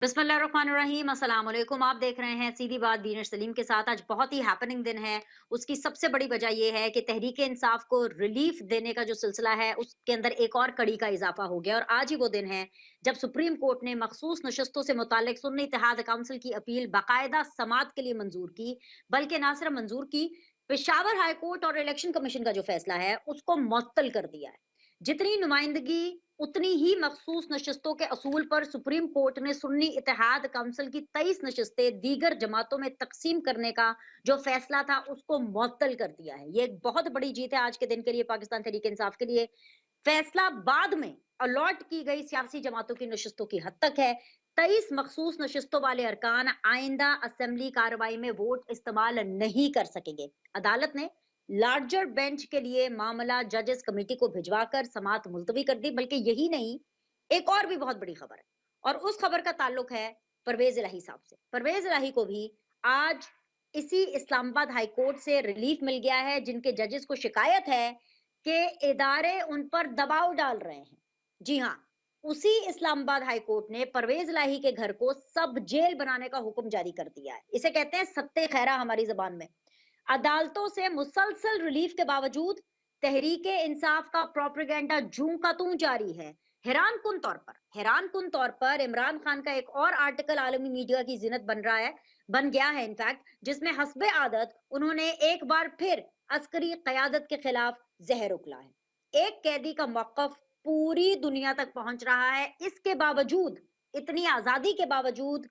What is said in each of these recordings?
बिस्मिल्लाहिर्रहमानिर्रहीम अस्सलाम वालेकुम। आप देख रहे हैं सीधी बात दीन सलीम के साथ। आज बहुत ही हैपनिंग दिन है। उसकी सबसे बड़ी वजह ये है कि तहरीक इंसाफ को रिलीफ देने का जो सिलसिला है उसके अंदर एक और कड़ी का इजाफा हो गया और आज ही वो दिन है जब सुप्रीम कोर्ट ने मखसूस नशस्तों से मुतालिक सुन्नी इत्तेहाद काउंसिल की अपील बाकायदा समात के लिए मंजूर की, बल्कि ना सिर्फ मंजूर की, पेशावर हाई कोर्ट और इलेक्शन कमीशन का जो फैसला है उसको मुअत्तल कर दिया है। जितनी नुमाइंदगी उतनी ही मखसूस नशस्तों के असूल पर सुप्रीम कोर्ट ने सुन्नी इत्तेहाद काउंसिल की 23 नशस्तें दीगर जमातों में तकसीम करने का जो फैसला था उसको मुअत्तल कर दिया है। ये एक बहुत बड़ी जीत है आज के दिन के लिए, पाकिस्तान तहरीक इंसाफ के लिए। फैसला बाद में अलॉट की गई सियासी जमातों की नशस्तों की हद तक है। 23 मखसूस नशस्तों वाले अरकान आइंदा असेंबली कार्रवाई में वोट इस्तेमाल नहीं कर सकेंगे। अदालत ने लार्जर बेंच के लिए मामला जजेस कमेटी को भिजवाकर समाअत मुलतवी कर दी। बल्कि यही नहीं, एक और भी बहुत बड़ी खबर है और उस खबर का ताल्लुक है परवेज इलाही साहब से। परवेज इलाही को भी आज इसी इस्लामाबाद हाई कोर्ट से रिलीफ मिल गया है, जिनके जजेस को शिकायत है कि इदारे उन पर दबाव डाल रहे हैं। जी हाँ, उसी इस्लामाबाद हाई कोर्ट ने परवेज इलाही के घर को सब जेल बनाने का हुक्म जारी कर दिया है। इसे कहते हैं सत्ते खैरा हमारी जबान में। अदालतों से मुसलसल रिलीफ के बावजूद तहरीके इंसाफ का प्रोपेगेंडा जूं का तूं जारी है। हैरान कुन तौर पर इमरान खान का एक और आर्टिकल आलमी मीडिया की जिनत बन गया है इनफैक्ट, जिसमें हस्बे आदत उन्होंने एक बार फिर अस्करी कयादत के खिलाफ जहर उगला है। एक कैदी का मौकफ पूरी दुनिया तक पहुंच रहा है। इसके बावजूद, इतनी आजादी के बावजूद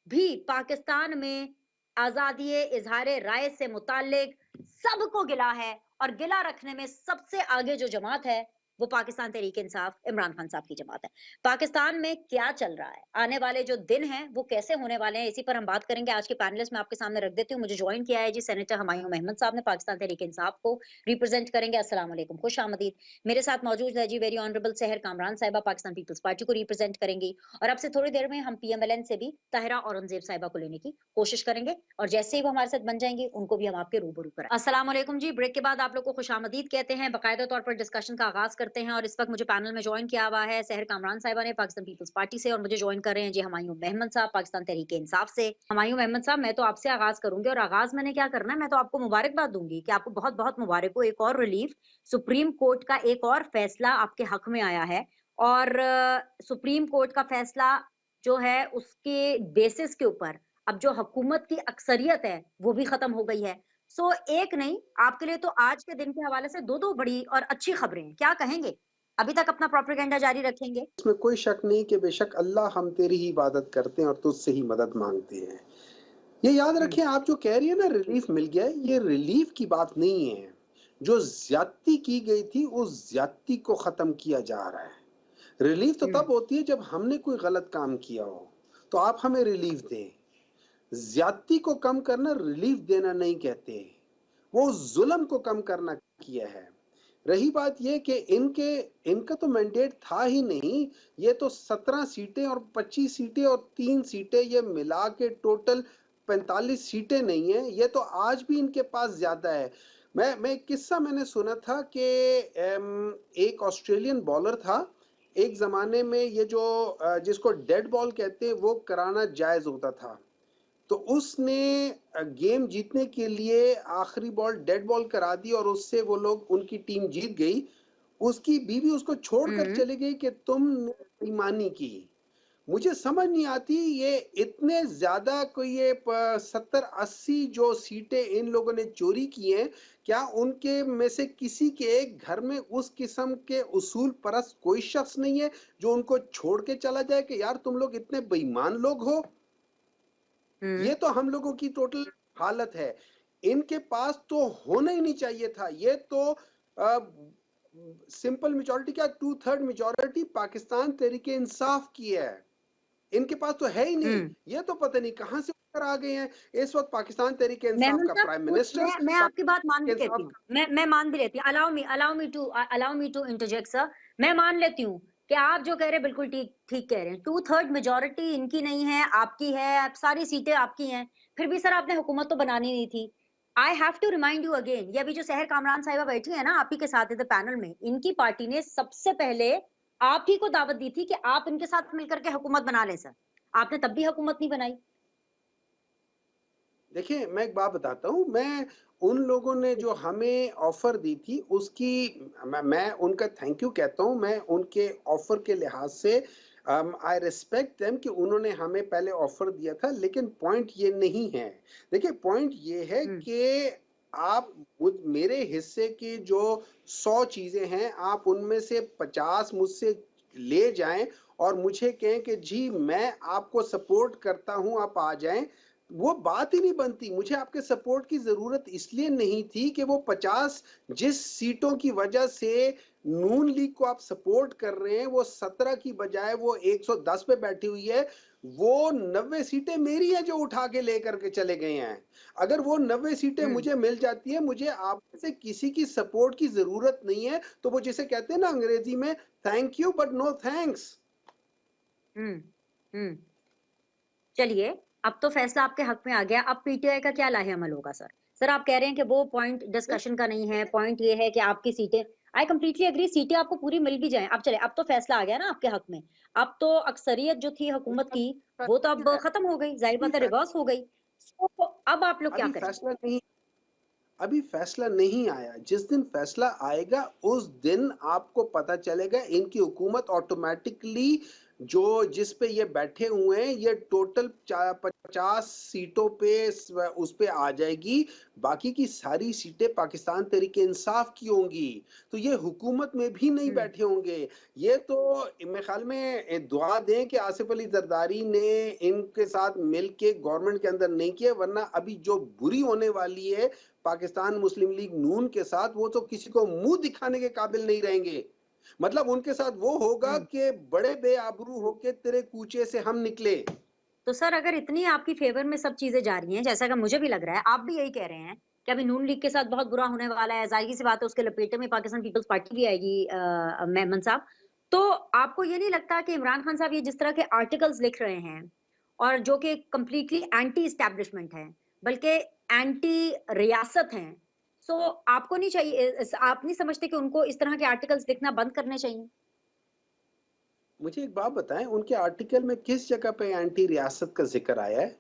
भी पाकिस्तान में आजादी इजहार राय से मुतालिक सबको गिला है और गिला रखने में सबसे आगे जो जमात है वो पाकिस्तान तहरीक इंसाफ इमरान खान साहब की जमात है। पाकिस्तान में क्या चल रहा है, आने वाले जो दिन हैं वो कैसे होने वाले हैं, इसी पर हम बात करेंगे। आज के पैनलिस्ट मैं आपके सामने रख देती हूँ। मुझे ज्वाइन किया है जी सेनेटर हुमायूं अहमद साहब ने, पाकिस्तान तहरीक इंसाफ को रिप्रेजेंट करेंगे। अस्सलाम वालेकुम, खुश आमदीद। मेरे साथ मौजूद है जी वेरी ऑनरेबल सहर कामरान साहिबा, पाकिस्तान पीपल्स पार्टी को रिप्रेजेंट करेंगी। और अब से थोड़ी देर में हम पीएमएलएन से भी ताहिरा औरंगजेब साहिबा को लेने की कोशिश करेंगे और जैसे ही वो हमारे साथ बन जाएंगी उनको भी हम आपके रूबरू कराएं। अस्सलाम वालेकुम जी। ब्रेक के बाद आप लोग को खुशामदीद कहते हैं, बाकायदा तौर पर डिस्कशन का आगाज करते हैं। और इस वक्त मुझे पैनल में ज्वाइन किया हुआ है सहर कामरान साहिबा ने, पाकिस्तान पीपल्स पार्टी से, और मुझे ज्वाइन कर रहे हैं जी हुमायूं अहमद साहब, पाकिस्तान तहरीक इंसाफ से। हुमायूं अहमद साहब, मैं तो आपसे आगाज करूंगी और आगाज मैंने क्या करना है, मैं तो आपको मुबारकबाद दूंगी कि आपको बहुत बहुत मुबारक हो। एक और रिलीफ, सुप्रीम कोर्ट का एक और फैसला आपके हक में आया है और सुप्रीम कोर्ट का फैसला जो है उसके बेसिस के ऊपर अब जो हुकूमत की अक्सरियत है वो भी खत्म हो गई है। सो एक नहीं, आपके लिए तो आज के दिन के हवाले से दो दो बड़ी और अच्छी खबरें हैं। क्या कहेंगे? अभी तक अपना प्रोपेगेंडा जारी रखेंगे? इसमें कोई शक नहीं कि बेशक अल्लाह हम तेरी ही इबादत करते हैं और तुझसे ही मदद मांगते हैं। ये याद हम्म। रखें, आप जो कह रही है ना रिलीफ मिल गया है, ये रिलीफ की बात नहीं है। जो ज्यादती की गई थी उस ज्यादती को खत्म किया जा रहा है। रिलीफ तो हम्म। तब होती है जब हमने कोई गलत काम किया हो, तो आप हमें रिलीफ दें। ज्यादती को कम करना रिलीफ देना नहीं कहते, वो जुल्म को कम करना किया है। रही बात ये कि इनका तो मैंडेट था ही नहीं। ये तो 17 सीटें और 25 सीटें और 3 सीटें ये मिला के टोटल 45 सीटें नहीं है। ये तो आज भी इनके पास ज्यादा है। मैं एक किस्सा मैंने सुना था कि एक ऑस्ट्रेलियन बॉलर था। एक जमाने में ये जो जिसको डेड बॉल कहते हैं वो कराना जायज होता था। तो उसने गेम जीतने के लिए आखिरी बॉल डेड बॉल करा दी और उससे वो लोग उनकी टीम जीत गई। उसकी बीवी उसको छोड़कर हम्म। चली गई कि तुमने बेईमानी की। मुझे समझ नहीं आती ये इतने ज्यादा कोई ये 70-80 जो सीटें इन लोगों ने चोरी की हैं, क्या उनके में से किसी के एक घर में उस किस्म के उसूल परस्त कोई शख्स नहीं है जो उनको छोड़ के चला जाए कि यार तुम लोग इतने बेईमान लोग हो। हम्म। ये तो हम लोगों की टोटल हालत है। इनके पास तो होना ही नहीं चाहिए था। ये तो सिंपल मेजोरिटी क्या, 2/3 मेजोरिटी पाकिस्तान तहरीके इंसाफ की है। इनके पास तो है ही नहीं। हम्म। ये तो पता नहीं कहां से ऊपर आ गए हैं। इस वक्त पाकिस्तान तहरीके इंसाफ मेहमूद का साहब, प्राइम कुछ मिनिस्टर, मैं आपकी बात मान भी पाकिस्तान लेती इंसाफ हूँ। का मैं मान भी लेती हूँ। Allow me to interject sir. मैं मान लेती हूँ कि आप जो कह रहे हैं बिल्कुल ठीक ठीक कह रहे हैं। 2/3 मेजोरिटी इनकी नहीं है, आपकी है। आप सारी सीटें आपकी हैं। फिर भी सर आपने हुकूमत तो बनानी नहीं थी। I have to remind you again, ये अभी जो सहर कामरान साहिबा बैठी है ना आप ही के साथ इधर पैनल में, इनकी पार्टी ने सबसे पहले आप ही को दावत दी थी कि आप इनके साथ मिलकर के हुकूमत बना लें सर। आपने तब भी हुकूमत नहीं बनाई। देखिए, मैं एक बात बताता हूँ, मैं उन लोगों ने जो हमें ऑफ़र दी थी, उसकी मैं उनका थैंक यू कहता हूँ, मैं उनके ऑफ़र के लिहाज़ से आई रिस्पेक्ट देम कि उन्होंने हमें पहले ऑफ़र दिया था, लेकिन पॉइंट ये नहीं है। देखिए, पॉइंट ये है हुँ, कि आप मुझ मेरे हिस्से की जो 100 चीज़ें हैं, आप उनमें से 50 मुझसे ले जाएँ और मुझे कहें कि जी, मैं आपको सपोर्ट करता हूँ, आप आ जाएँ। वो बात ही नहीं बनती। मुझे आपके सपोर्ट की ज़रूरत इसलिए नहीं थी कि वो 50 जिस सीटों की वजह से नून लीग को आप सपोर्ट कर रहे हैं, वो 17 की बजाय वो 110 पे बैठी हुई है। वो 90 सीटें मेरी हैं जो उठा के लेकर के चले गए हैं। अगर वो 90 सीटें हुँ, मुझे मिल जाती है, मुझे आप में से किसी की सपोर्ट की ज़रूरत नहीं है। तो वो जिसे कहते हैं ना अंग्रेज़ी में thank you but no thanks. हुँ, हुँ। चलिए, अब तो फैसला आपके हक में आ गया, अब पीटीआई का क्या लाहे-अमल होगा सर? सर आप कह रहे हैं कि वो पॉइंट डिस्कशन का नहीं है, पॉइंट ये है कि आपकी सीटें आई कंप्लीटली एग्री सीटें आपको पूरी मिल भी जाएँ। अब चलिए, अब तो फैसला आ गया ना आपके हक में। अब तो अक्सरियत जो थी हुकूमत की, वो तो अब खत्म हो गई, ज़ाहिर अभी बात है फै रिवर्स हो गई। सो अब आप लोग क्या अभी करेंगे? फैसला नहीं अभी फैसला नहीं आया। जिस दिन फैसला आएगा, उस दिन आपको पता चलेगा इनकी हुकूमत ऑटोमैटिकली जो जिस पे ये बैठे हुए हैं, ये टोटल चा 50 सीटों पे उस पे आ जाएगी। बाकी की सारी सीटें पाकिस्तान तहरीक-ए-इंसाफ की होंगी। तो ये हुकूमत में भी नहीं हुँ, बैठे होंगे। ये तो मेरे ख़्याल में दुआ दें कि आसिफ अली ज़रदारी ने इनके साथ मिल के गवर्नमेंट के अंदर नहीं किया, वरना अभी जो बुरी होने वाली है पाकिस्तान मुस्लिम लीग नून के साथ, वो तो किसी को मुंह दिखाने के काबिल नहीं रहेंगे। मतलब उनके साथ वो होगा हुँ। कि बड़े बेआबरू होके तेरे कूचे से हम निकले। तो सर अगर इतनी आपकी फ़ेवर में सब चीज़ें जा रही हैं, जैसा कि मुझे भी लग रहा है, आप भी यही कह रहे हैं कि अभी नून लीग के साथ बहुत बुरा होने वाला है, ज़ाहिर-सी बात है उसके लपेटे में पाकिस्तान पीपल्स पार्टी भी आएगी मेमन साहब। तो आपको ये नहीं लगता कि इमरान खान साहब ये जिस तरह के आर्टिकल्स लिख रहे हैं और जो कि कंप्लीटली एंटी एस्टैब्लिशमेंट हैं, बल्कि एंटी रियासत हैं, सो आपको नहीं चाहिए आप नहीं समझते कि उनको इस तरह के आर्टिकल्स लिखना बंद करने चाहिए? मुझे एक बात बताएँ, उनके आर्टिकल में किस जगह पे एंटी रियासत का ज़िक्र आया है?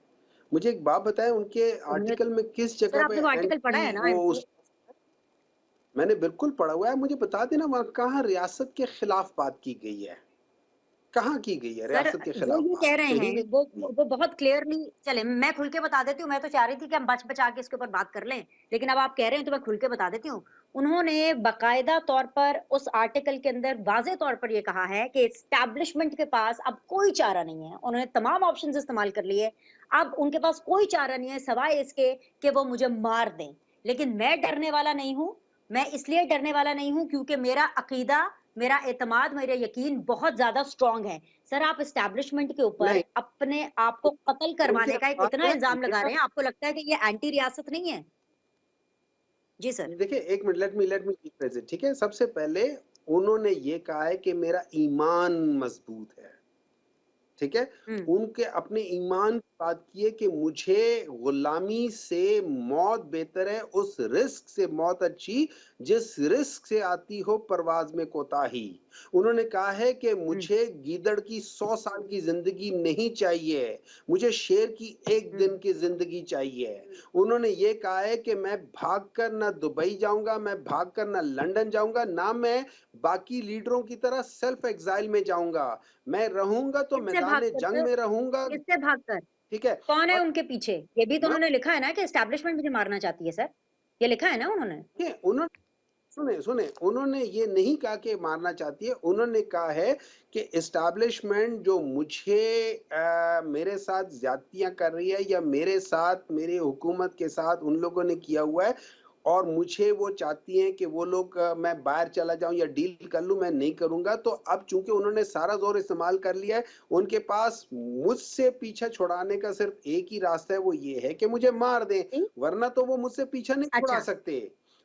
मुझे एक बात बताएँ, उनके उन्होंने आर्टिकल में किस सर जगह पे आपने वो आर्टिकल पढ़ा है एंटी ना? वो उस मैंने बिल्कुल पढ़ा हुआ है, मुझे बता देना वहाँ कहाँ रियासत के खिलाफ बात की गई है? कहाँ की गई है सर, रियासत के वो खिलाफ ये बात? कह रहे कहीं हैं भी वो बहुत क्लियरली चले मैं खुल के बता देती हूँ, मैं तो चाह रही थी कि हम बच-बचा के इसके ऊपर बात कर लें, लेकिन अब आप कह रहे हैं तो मैं खुल के बता देती हूँ। उन्होंने बाकायदा तौर पर उस आर्टिकल के अंदर वाज़ेह तौर पर ये कहा है कि एस्टैब्लिशमेंट के पास अब कोई चारा नहीं है। उन्होंने तमाम ऑप्शंस इस्तेमाल कर लिए, अब उनके पास कोई चारा नहीं है सवाए इसके कि वो मुझे मार दें। लेकिन मैं डरने वाला नहीं हूँ, मैं इसलिए डरने वाला नहीं हूँ क्योंकि मेरा अकीदा, मेरा एतमाद, मेरा यकीन बहुत ज़्यादा स्ट्रॉन्ग है। सर आप एस्टैब्लिशमेंट के ऊपर नहीं, अपने आप को कत्ल उनके करवाने का एक पास इतना है इल्ज़ाम लगा मेरा रहे हैं, आपको लगता है कि ये एंटी रियासत नहीं है? जी सर। देखिए, 1 मिनट लेट मी रिफ्रेज़ इट ठीक है? सबसे पहले उन्होंने ये कहा है कि मेरा ईमान मज़बूत है। ठीक है? हुँ, उनके अपने ईमान की बात की है कि मुझे गुलामी से मौत बेहतर है, उस रिस्क से मौत अच्छी, जिस रिस्क से आती हो परवाज़ में कोताही। उन्होंने कहा है कि हुँ, मुझे गीदड़ की 100 साल की ज़िंदगी नहीं चाहिए, मुझे शेर की 1 हुँ, दिन की ज़िंदगी चाहिए। उन्होंने ये कहा है कि मैं भागकर ना दुबई जाऊँगा, मैं भागकर ना लंदन जाऊँगा, ना मैं बाकी लीडरों की तरह सेल्फ एक्साइल में जाऊँगा। मैं रहूँगा तो किससे मैदान भागकर जंग सर? में रहूँगा, किससे भागकर? ठीक है? कौन है और उनके पीछे? ये भी तो मैं उन्होंने लिखा है ना कि एस्टैब्लिशमेंट मुझे मारना चाहती है सर। ये लिखा है ना उन्होंने? ये उन्होंने सुने, उन्होंने ये नहीं कहा कि मारना चाहती है, उन्होंने कहा है कि एस्टेब्लिशमेंट जो मुझे मेरे साथ ज़्यादतियाँ कर रही है या मेरे साथ मेरी हुकूमत के साथ उन लोगों ने किया हुआ है और मुझे वो चाहती हैं कि वो लोग मैं बाहर चला जाऊँ या डील कर लूँ, मैं नहीं करूँगा। तो अब चूँकि उन्होंने सारा ज़ोर इस्तेमाल कर लिया है, उनके पास मुझसे पीछा छुड़ाने का सिर्फ़ एक ही रास्ता है, वो ये है कि मुझे मार दें, जी, वरना तो वो मुझसे पीछा नहीं छुड़ा अच्छा, सकते।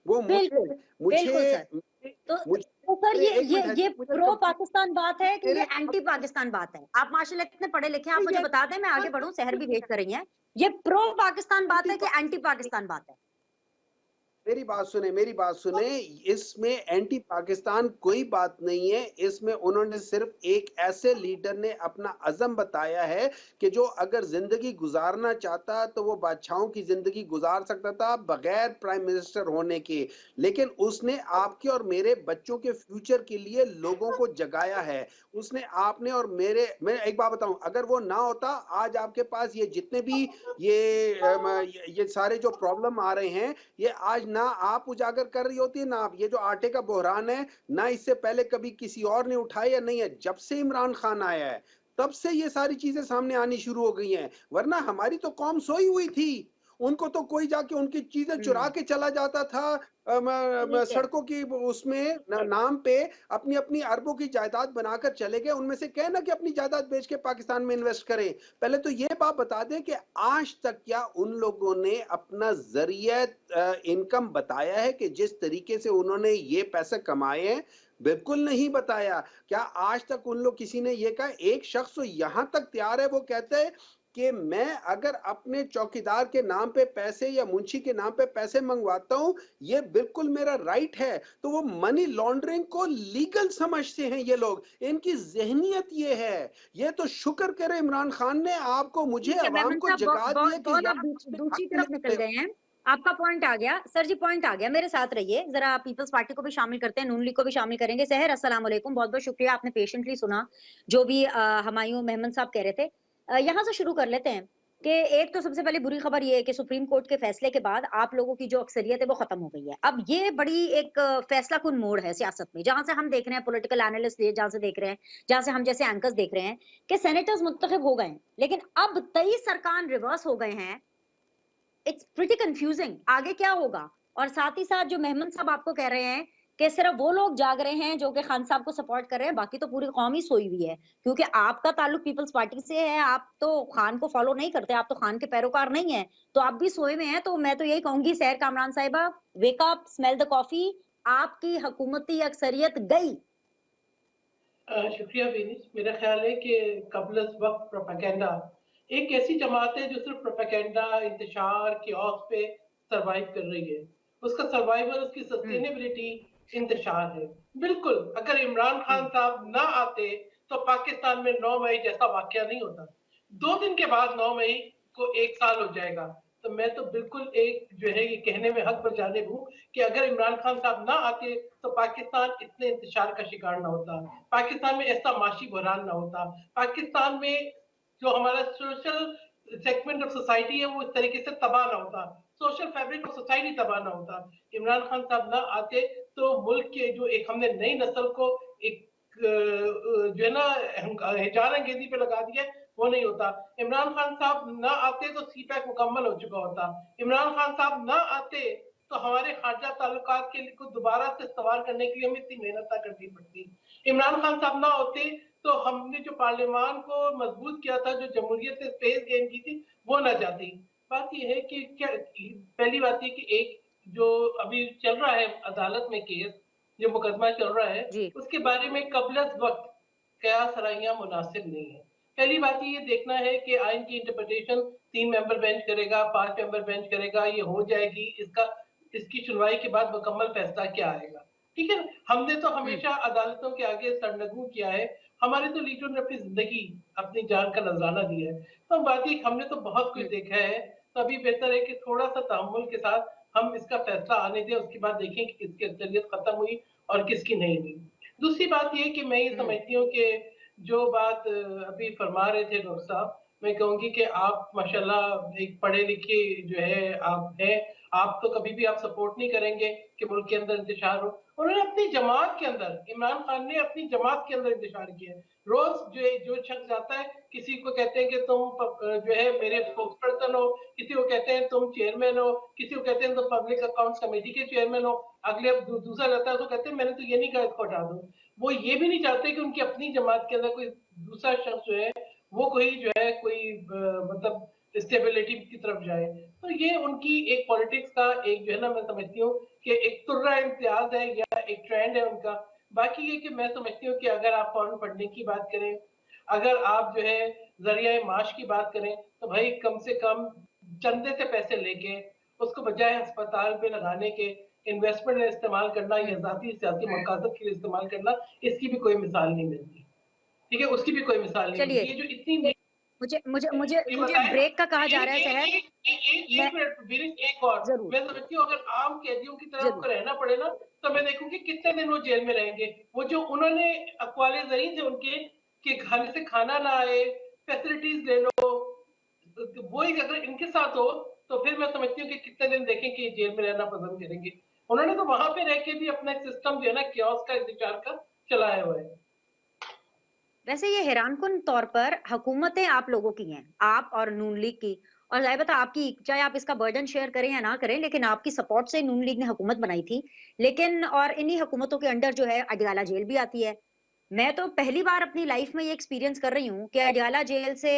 वो बिल्कुल, मुझे मुझे बिल्कुल सर। मुझे तो मुझे तो सर अरे ये 1 ये मिनट है, ये मुझे प्रो कंप्लीट पाकिस्तान बात है कि मेरे ये एंटी पाकिस्तान बात है? आप माशाल्लाह इतने पढ़े लिखे हैं, आप नहीं मुझे ये बता दें, मैं आगे बढ़ूँ, सहर भी वेट कर रही हैं। ये प्रो पाकिस्तान बात एंटी है कि एंटी पाकिस्तान पाकिस्तान बात है? मेरी बात सुने, इसमें एंटी पाकिस्तान कोई बात नहीं है। इसमें उन्होंने सिर्फ एक ऐसे लीडर ने अपना अज़म बताया है कि जो अगर ज़िंदगी गुज़ारना चाहता तो वो बादशाहों की ज़िंदगी गुज़ार सकता था बगैर प्राइम मिनिस्टर होने के। लेकिन उसने आपके और मेरे बच्चों के फ्यूचर के लिए लोगों को जगाया है। उसने आपने और मेरे मैं एक बात बताऊँ, अगर वो ना होता, आज आपके पास ये जितने भी ये सारे जो प्रॉब्लम आ रहे हैं, ये आज ना आप उजागर कर रही होती है, ना आप। ये जो आटे का बहरान है, ना इससे पहले कभी किसी और ने उठाया या नहीं है। जब से इमरान खान आया है, तब से ये सारी चीजें सामने आनी शुरू हो गई हैं। वरना हमारी तो कौम सोई हुई थी। उनको तो कोई जाके उनकी चीजें चुरा हुँ, के चला जाता था। ठीक है। सड़कों की उसमें नाम पे अपनी अपनी अरबों की जायदाद बनाकर चले गए। उनमें से कहना कि अपनी जायदाद बेच के पाकिस्तान में इन्वेस्ट करें। पहले तो ये बात बता दें कि आज तक क्या उन लोगों ने अपना जरिया इनकम बताया है कि जिस तरीके से उन्होंने ये पैसे कमाए हैं? बिल्कुल नहीं बताया। क्या आज तक उन लोग किसी ने ये कहा? एक शख्स तो यहाँ तक तैयार है, वो कहता है कि मैं अगर अपने चौकीदार के नाम पे पैसे या मुंशी के नाम पे पैसे मंगवाता हूँ, ये बिल्कुल मेरा राइट है। तो वो मनी लॉन्ड्रिंग को लीगल समझते हैं ये लोग। इनकी ज़हनियत ये है। ये तो शुक्र करे इमरान खान ने आपको, मुझे, ठीक है, अवाम मेमन को साहब जगा दिया कि बहुत आप यार अपने हक दूसरी के तरफ लिए निकल खड़े गए हैं। आपका पॉइंट आ गया। सर जी पॉइंट आ गया, मेरे साथ रहिए। ज़रा पीपल्स पार्टी को भी शामिल करते हैं, नून लीग को भी शामिल करेंगे। सहर अस्सलाम वालेकुम, बहुत-बहुत शुक्रिया आपने पेशेंटली सुना, जो भी हुमायूं मेमन साहब कह रहे थे। यहाँ से शुरू कर लेते हैं कि एक तो सबसे पहले बुरी खबर ये है कि सुप्रीम कोर्ट के फैसले के बाद आप लोगों की जो अक्सरियत है वो खत्म हो गई है। अब ये बड़ी एक फैसला कुन मोड़ है सियासत में, जहाँ से हम देख रहे हैं पॉलिटिकल एनालिस्ट जहाँ से देख रहे हैं, जहाँ से हम जैसे एंकर्स देख रहे हैं कि सेनेटर्स मुंतखब हो गए हैं, लेकिन अब 23 अरकान रिवर्स हो गए हैं। इट्स प्रीटी कंफ्यूजिंग, आगे क्या होगा? और साथ ही साथ जो मेहमन साहब आपको कह रहे हैं कि सिर्फ वो लोग जाग रहे हैं जो कि खान साहब को सपोर्ट कर रहे हैं, बाकी तो पूरी कौम ही सोई हुई है। क्योंकि आपका ताल्लुक पीपल्स पार्टी से है, आप तो खान को फॉलो नहीं करते, आप तो खान के पैरोकार नहीं है, तो आप भी सोए हुए हैं। तो मैं तो यही कहूंगी, सैर कामरान साहिबा, wake up, smell the coffee, आपकी हुकूमती अक्सरियत गई। शुक्रिया विनीत। मेरा ख्याल है कि कबल वक्त प्रोपेगेंडा एक ऐसी जमात है जो सिर्फ प्रोपेगेंडा, इंतशार, कियोस्क पे सरवाइव कर रही है। उसका सर्वाइवल, उसकी हम्म। सस्टेनेबिलिटी इंतशार है। बिल्कुल, अगर इमरान खान हम्म। साहब ना आते तो पाकिस्तान में 9 मई जैसा वाकया नहीं होता। 2 दिन के बाद 9 मई को 1 साल हो जाएगा। तो मैं तो बिल्कुल एक जो है ये कहने में हक पर जानिब हूँ कि अगर इमरान खान साहब ना आते तो पाकिस्तान इतने इंतशार का शिकार ना होता, पाकिस्तान में ऐसा माशी बहरान ना होता, पाकिस्तान में जो हमारा सोशल सेगमेंट ऑफ सोसाइटी है वो इस तरीके से तबाह ना होता, सोशल फैब्रिक ऑफ सोसाइटी तबाह ना होता। इमरान खान साहब ना आते तो मुल्क के जो एक हमने नई नस्ल को एक जो है ना हजार अंगेजी पे लगा दिया, वो नहीं होता। इमरान खान साहब ना आते तो सी पैक मुकम्मल हो चुका होता। इमरान खान साहब ना आते तो हमारे खारजा ताल्लुकात के को दोबारा से सवार करने के लिए हमें इतनी मेहनत ना करनी पड़ती। इमरान खान साहब ना होते तो हमने जो पार्लियामान को मजबूत किया था, जो जमहूरियत से स्पेस गेन की थी, वो ना जाती। बात यह है कि क्या, पहली बात ये कि एक जो अभी चल रहा है अदालत में केस, जो मुकदमा चल रहा है, जी। उसके बारे में कबल वक्त कयास सराहियां मुनासिब नहीं है। पहली बात ये देखना है कि आइन की इंटरप्रिटेशन 3 मेंबर बेंच करेगा, 5 मेंबर बेंच करेगा, ये हो जाएगी। इसका इसकी सुनवाई के बाद मुकम्मल फैसला क्या आएगा। ठीक है, हमने तो हुँ, हमेशा अदालतों के आगे सरनगू किया है। हमारे तो लीडरों ने अपनी जिंदगी, अपनी जान का नजराना दिया है। तो बात ये, हमने तो बहुत कुछ हुँ, देखा है। तो अभी बेहतर है कि थोड़ा सा तहम्मुल के साथ हम इसका फैसला आने दें, उसके बाद देखें कि किसकी अक्सरियत खत्म हुई और किसकी नहीं हुई। दूसरी बात ये कि मैं ये हुँ, समझती हूँ कि जो बात अभी फरमा रहे थे डॉक्टर साहब, मैं कहूंगी कि आप माशाल्लाह एक पढ़े लिखे जो है आप हैं। आप तो कभी भी आप सपोर्ट नहीं करेंगे कि मुल्क के अंदर इंतशार हो। उन्होंने अपनी जमात के अंदर, इमरान खान ने अपनी जमात के अंदर इंतशार किया है। रोज जो शख्स जाता है, किसी को कहते हैं कि तुम जो है मेरे स्पोक्स पर्सन हो, किसी को कहते हैं तुम चेयरमैन हो, किसी को कहते हैं तुम पब्लिक अकाउंट्स कमेटी के चेयरमैन हो, अगले दूसरा जाता है तो कहते हैं मैंने तो ये नहीं कहा इसको हटा दो। वो ये भी नहीं चाहते कि उनकी अपनी जमात के अंदर कोई दूसरा शख्स जो है वो कोई जो है कोई मतलब स्टेबिलिटी की तरफ जाए। तो ये उनकी एक पॉलिटिक्स का एक जो है ना, मैं समझती हूँ कि एक तुर्रा इम्तियाज है या एक ट्रेंड है उनका। बाकी ये कि मैं समझती हूँ कि अगर आप फॉरेन फंडिंग की बात करें, अगर आप जो है जरिया माश की बात करें, तो भाई कम से कम चंदे से पैसे लेके उसको बजाय अस्पताल पे लगाने के इन्वेस्टमेंट में इस्तेमाल करना या जाती सियासी मकासद के लिए इस्तेमाल करना, इसकी भी कोई मिसाल नहीं मिलती। ठीक है, उसकी भी कोई मिसाल नहीं चलिए, मिलती। ये जो इतनी मुझे मुझे मुझे ये मुझे बताएं, ब्रेक का कहा जा एक रहा है एक सहर। एक एक मैं एक मिनट वीरेश, एक और जरूर, मैं समझती हूँ अगर आम कैदियों की तरह जरूर। उनको रहना पड़े ना, तो मैं देखूंगी कितने दिन वो जेल में रहेंगे। वो जो उन्होंने अक़वाले ज़रीन थे उनके कि घर से खाना ना आए, फैसिलिटीज ले लो, वो ही अगर इनके साथ हो तो फिर मैं समझती हूँ कि कितने दिन देखें कि जेल में रहना पसंद करेंगे। उन्होंने तो वहां पे रह के भी अपना एक सिस्टम जो है ना कियोस्क का, इंतजार का चलाया हुआ है। वैसे ये हैरानकुन तौर पर हुकूमतें आप लोगों की हैं, आप और नून लीग की। और ज़ाहिर बात है आपकी, चाहे आप इसका बर्डन शेयर करें या ना करें, लेकिन आपकी सपोर्ट से नून लीग ने हुकूमत बनाई थी। लेकिन और इन्हीं हुकूमतों के अंडर जो है अडयाला जेल भी आती है। मैं तो पहली बार अपनी लाइफ में ये एक्सपीरियंस कर रही हूँ कि अडयाला जेल से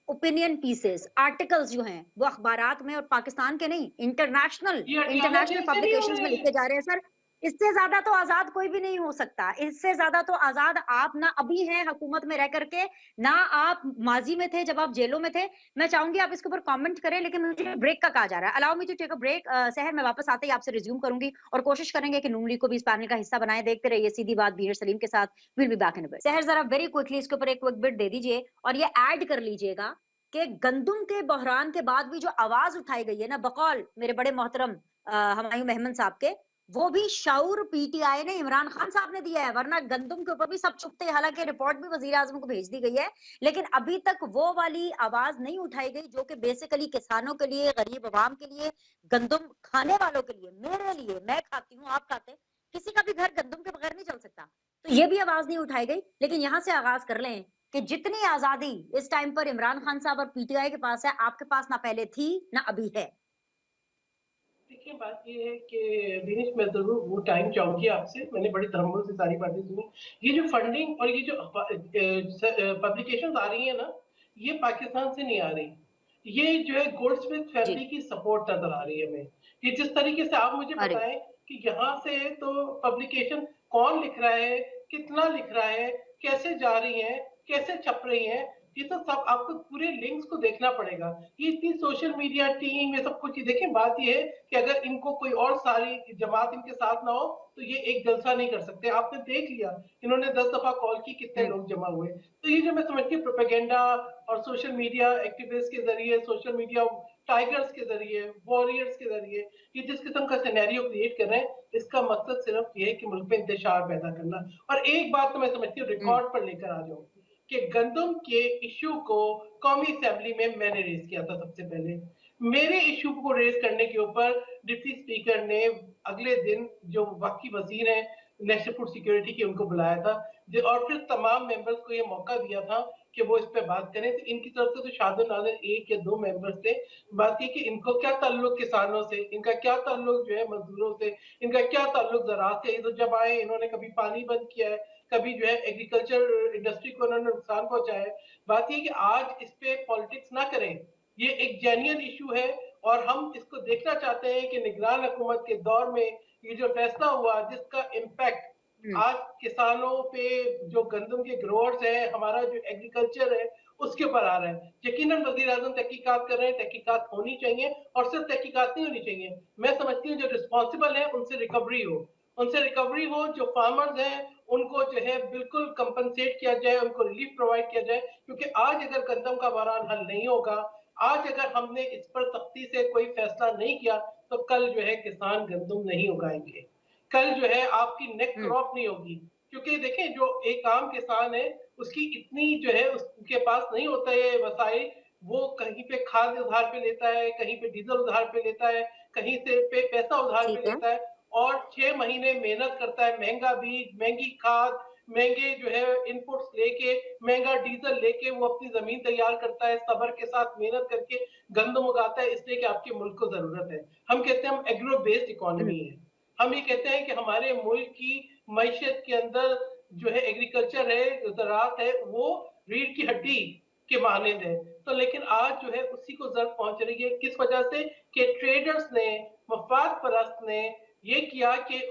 ओपिनियन पीसेस, आर्टिकल्स जो हैं, वो अखबारात में, और पाकिस्तान के नहीं, इंटरनेशनल ये अटियाला इंटरनेशनल जेल से भी हो पब्लिकेशंस में रहे हैं। लिखे जा रहे हैं सर। इससे ज़्यादा तो आज़ाद कोई भी नहीं हो सकता। इससे ज़्यादा तो आज़ाद आप ना अभी हैं हुकूमत में रह करके, ना आप माज़ी में थे जब आप जेलों में थे। मैं चाहूँगी आप इसके ऊपर कमेंट करें, लेकिन मुझे ब्रेक का कहा जा रहा है। Allow me to take a break. Sir, मैं वापस आते ही आपसे रिज़्यूम करूँगी और कोशिश करेंगे कि नून लीग को भी इस पैनल का हिस्सा बनाएँ। देखते रहिए सीधी बात बीर सलीम के साथ। Will be back in a bit. सहर, ज़रा वेरी क्विकली इसके ऊपर एक क्विक बिट दे दीजिए और ये ऐड कर लीजिएगा कि गंदुम के बहरान के बाद भी जो आवाज़ उठाई गई है ना, बकौल मेरे बड़े मोहतरम हुमायूं मेहमन साहब के, वो भी शाऊर पीटीआई ने, इमरान खान साहब ने दिया है, वरना गंदुम के ऊपर भी सब चुप थे। हालांकि रिपोर्ट भी वजीर आजम को भेज दी गई है, लेकिन अभी तक वो वाली आवाज नहीं उठाई गई जो कि बेसिकली किसानों के लिए, गरीब अवाम के लिए, गंदुम खाने वालों के लिए, मेरे लिए, मैं खाती हूँ, आप खाते हैं, किसी का भी घर गंदुम के बगैर नहीं चल सकता। तो ये भी आवाज नहीं उठाई गई। लेकिन यहाँ से आगाज कर लें कि जितनी आजादी इस टाइम पर इमरान खान साहब और पीटीआई के पास है, आपके पास ना पहले थी ना अभी है। देखिए, बात ये है कि दिनेश, मैं ज़रूर वो टाइम चाहूँगी आपसे। मैंने बड़ी तहम्मुल से सारी बातें सुनी। ये जो फंडिंग और ये जो पब्लिकेशंस आ रही है ना, ये पाकिस्तान से नहीं आ रही। ये जो है गोल्डस्मिथ जी। फैमिली की सपोर्ट नज़र आ रही है हमें। ये जिस तरीके से आप मुझे अरे, बताएँ कि यहाँ से तो पब्लिकेशन कौन लिख रहा है, कितना लिख रहा है, कैसे जा रही हैं, कैसे छप रही हैं, ये तो सब आपको पूरे लिंक्स को देखना पड़ेगा। ये इतनी सोशल मीडिया टीम, ये सब कुछ, देखिए बात ये है कि अगर इनको कोई और सारी जमात इनके साथ ना हो तो ये एक जलसा नहीं कर सकते। आपने देख लिया इन्होंने 10 दफा कॉल की, कितने हम्म, लोग जमा हुए। तो ये जो मैं समझती हूँ प्रोपेगेंडा और सोशल मीडिया एक्टिविस्ट के जरिए, सोशल मीडिया टाइगर्स के जरिए, वॉरियर्स के जरिए, ये जिस किस्म का सिनेरियो क्रिएट कर रहे हैं, इसका मकसद सिर्फ ये है कि मुल्क में इंतशार पैदा करना। और एक बात तो मैं समझती हूँ हम्म, रिकॉर्ड पर लेकर आ जाऊँ कि गंदम के इश्यू को कौमी असेंबली में मैंने रेज किया था सबसे पहले। मेरे इश्यू को रेज करने के ऊपर डिप्टी स्पीकर ने अगले दिन जो वक्की वजीर हैं नेशनल फूड सिक्योरिटी की, उनको बुलाया था और फिर तमाम मेंबर्स को ये मौका दिया था कि वो इस पे बात करें। तो इनकी तरफ से तो शादो नाज़र 1 या 2 मेंबर्स थे। बात ये कि इनको क्या ताल्लुक किसानों से, इनका क्या ताल्लुक जो है मजदूरों से, इनका क्या ताल्लुक ज़राअत से। तो जब आए इन्होंने कभी पानी बंद किया है, कभी जो है एग्रीकल्चर इंडस्ट्री को उन्होंने नुकसान पहुंचाया है। बात ये कि आज इस पे पॉलिटिक्स ना करें, ये एक जेन्युइन इशू है और हम इसको देखना चाहते हैं कि निगरान हुकूमत के दौर में ये जो फैसला हुआ जिसका इम्पैक्ट हम्म, आज किसानों पे, जो गंदम के ग्रोअर्स हैं, हमारा जो एग्रीकल्चर है, उसके ऊपर आ रहा है। यकीनन वजीर आजम तहकीकात कर रहे हैं, तहकीकात होनी चाहिए और सिर्फ तहकीकात नहीं होनी चाहिए। मैं समझती हूँ जो रिस्पॉन्सिबल है उनसे रिकवरी हो, उनसे रिकवरी हो। जो फार्मर्स हैं उनको जो है बिल्कुल कंपनसेट किया जाए, उनको रिलीफ प्रोवाइड किया जाए, क्योंकि आज अगर गंदम का बहरान हल नहीं होगा, आज अगर हमने इस पर सख्ती से कोई फैसला नहीं किया, तो कल जो है किसान गंदम नहीं उगाएंगे, कल जो है आपकी नेक हम्म, क्रॉप नहीं होगी। क्योंकि देखें जो एक आम किसान है उसकी इतनी जो है उसके पास नहीं होता है वसाइल। वो कहीं पे खाद उधार पे लेता है, कहीं पे डीजल उधार पे लेता है, कहीं से पे पैसा उधार पे ठीक है। लेता है और 6 महीने मेहनत करता है, महंगा बीज, महंगी खाद, महंगे जो है इनपुट्स लेके, महंगा डीजल लेके वो अपनी जमीन तैयार करता है, सब्र के साथ मेहनत करके गंदम उगाता है, इसलिए कि आपके मुल्क को जरूरत है। हम कहते हैं हम एग्रो बेस्ड हम्म, इकोनॉमी है। हम ये कहते हैं कि हमारे मुल्क की मईशत के अंदर जो है एग्रीकल्चर है, ज़राअत है, वो रीढ़ की हड्डी के मानंद है। तो लेकिन आज जो है उसी को ज़रूरत पहुंच रही है, किस वजह से कि ट्रेडर्स ने, मफाद परस्त ने ये किया कि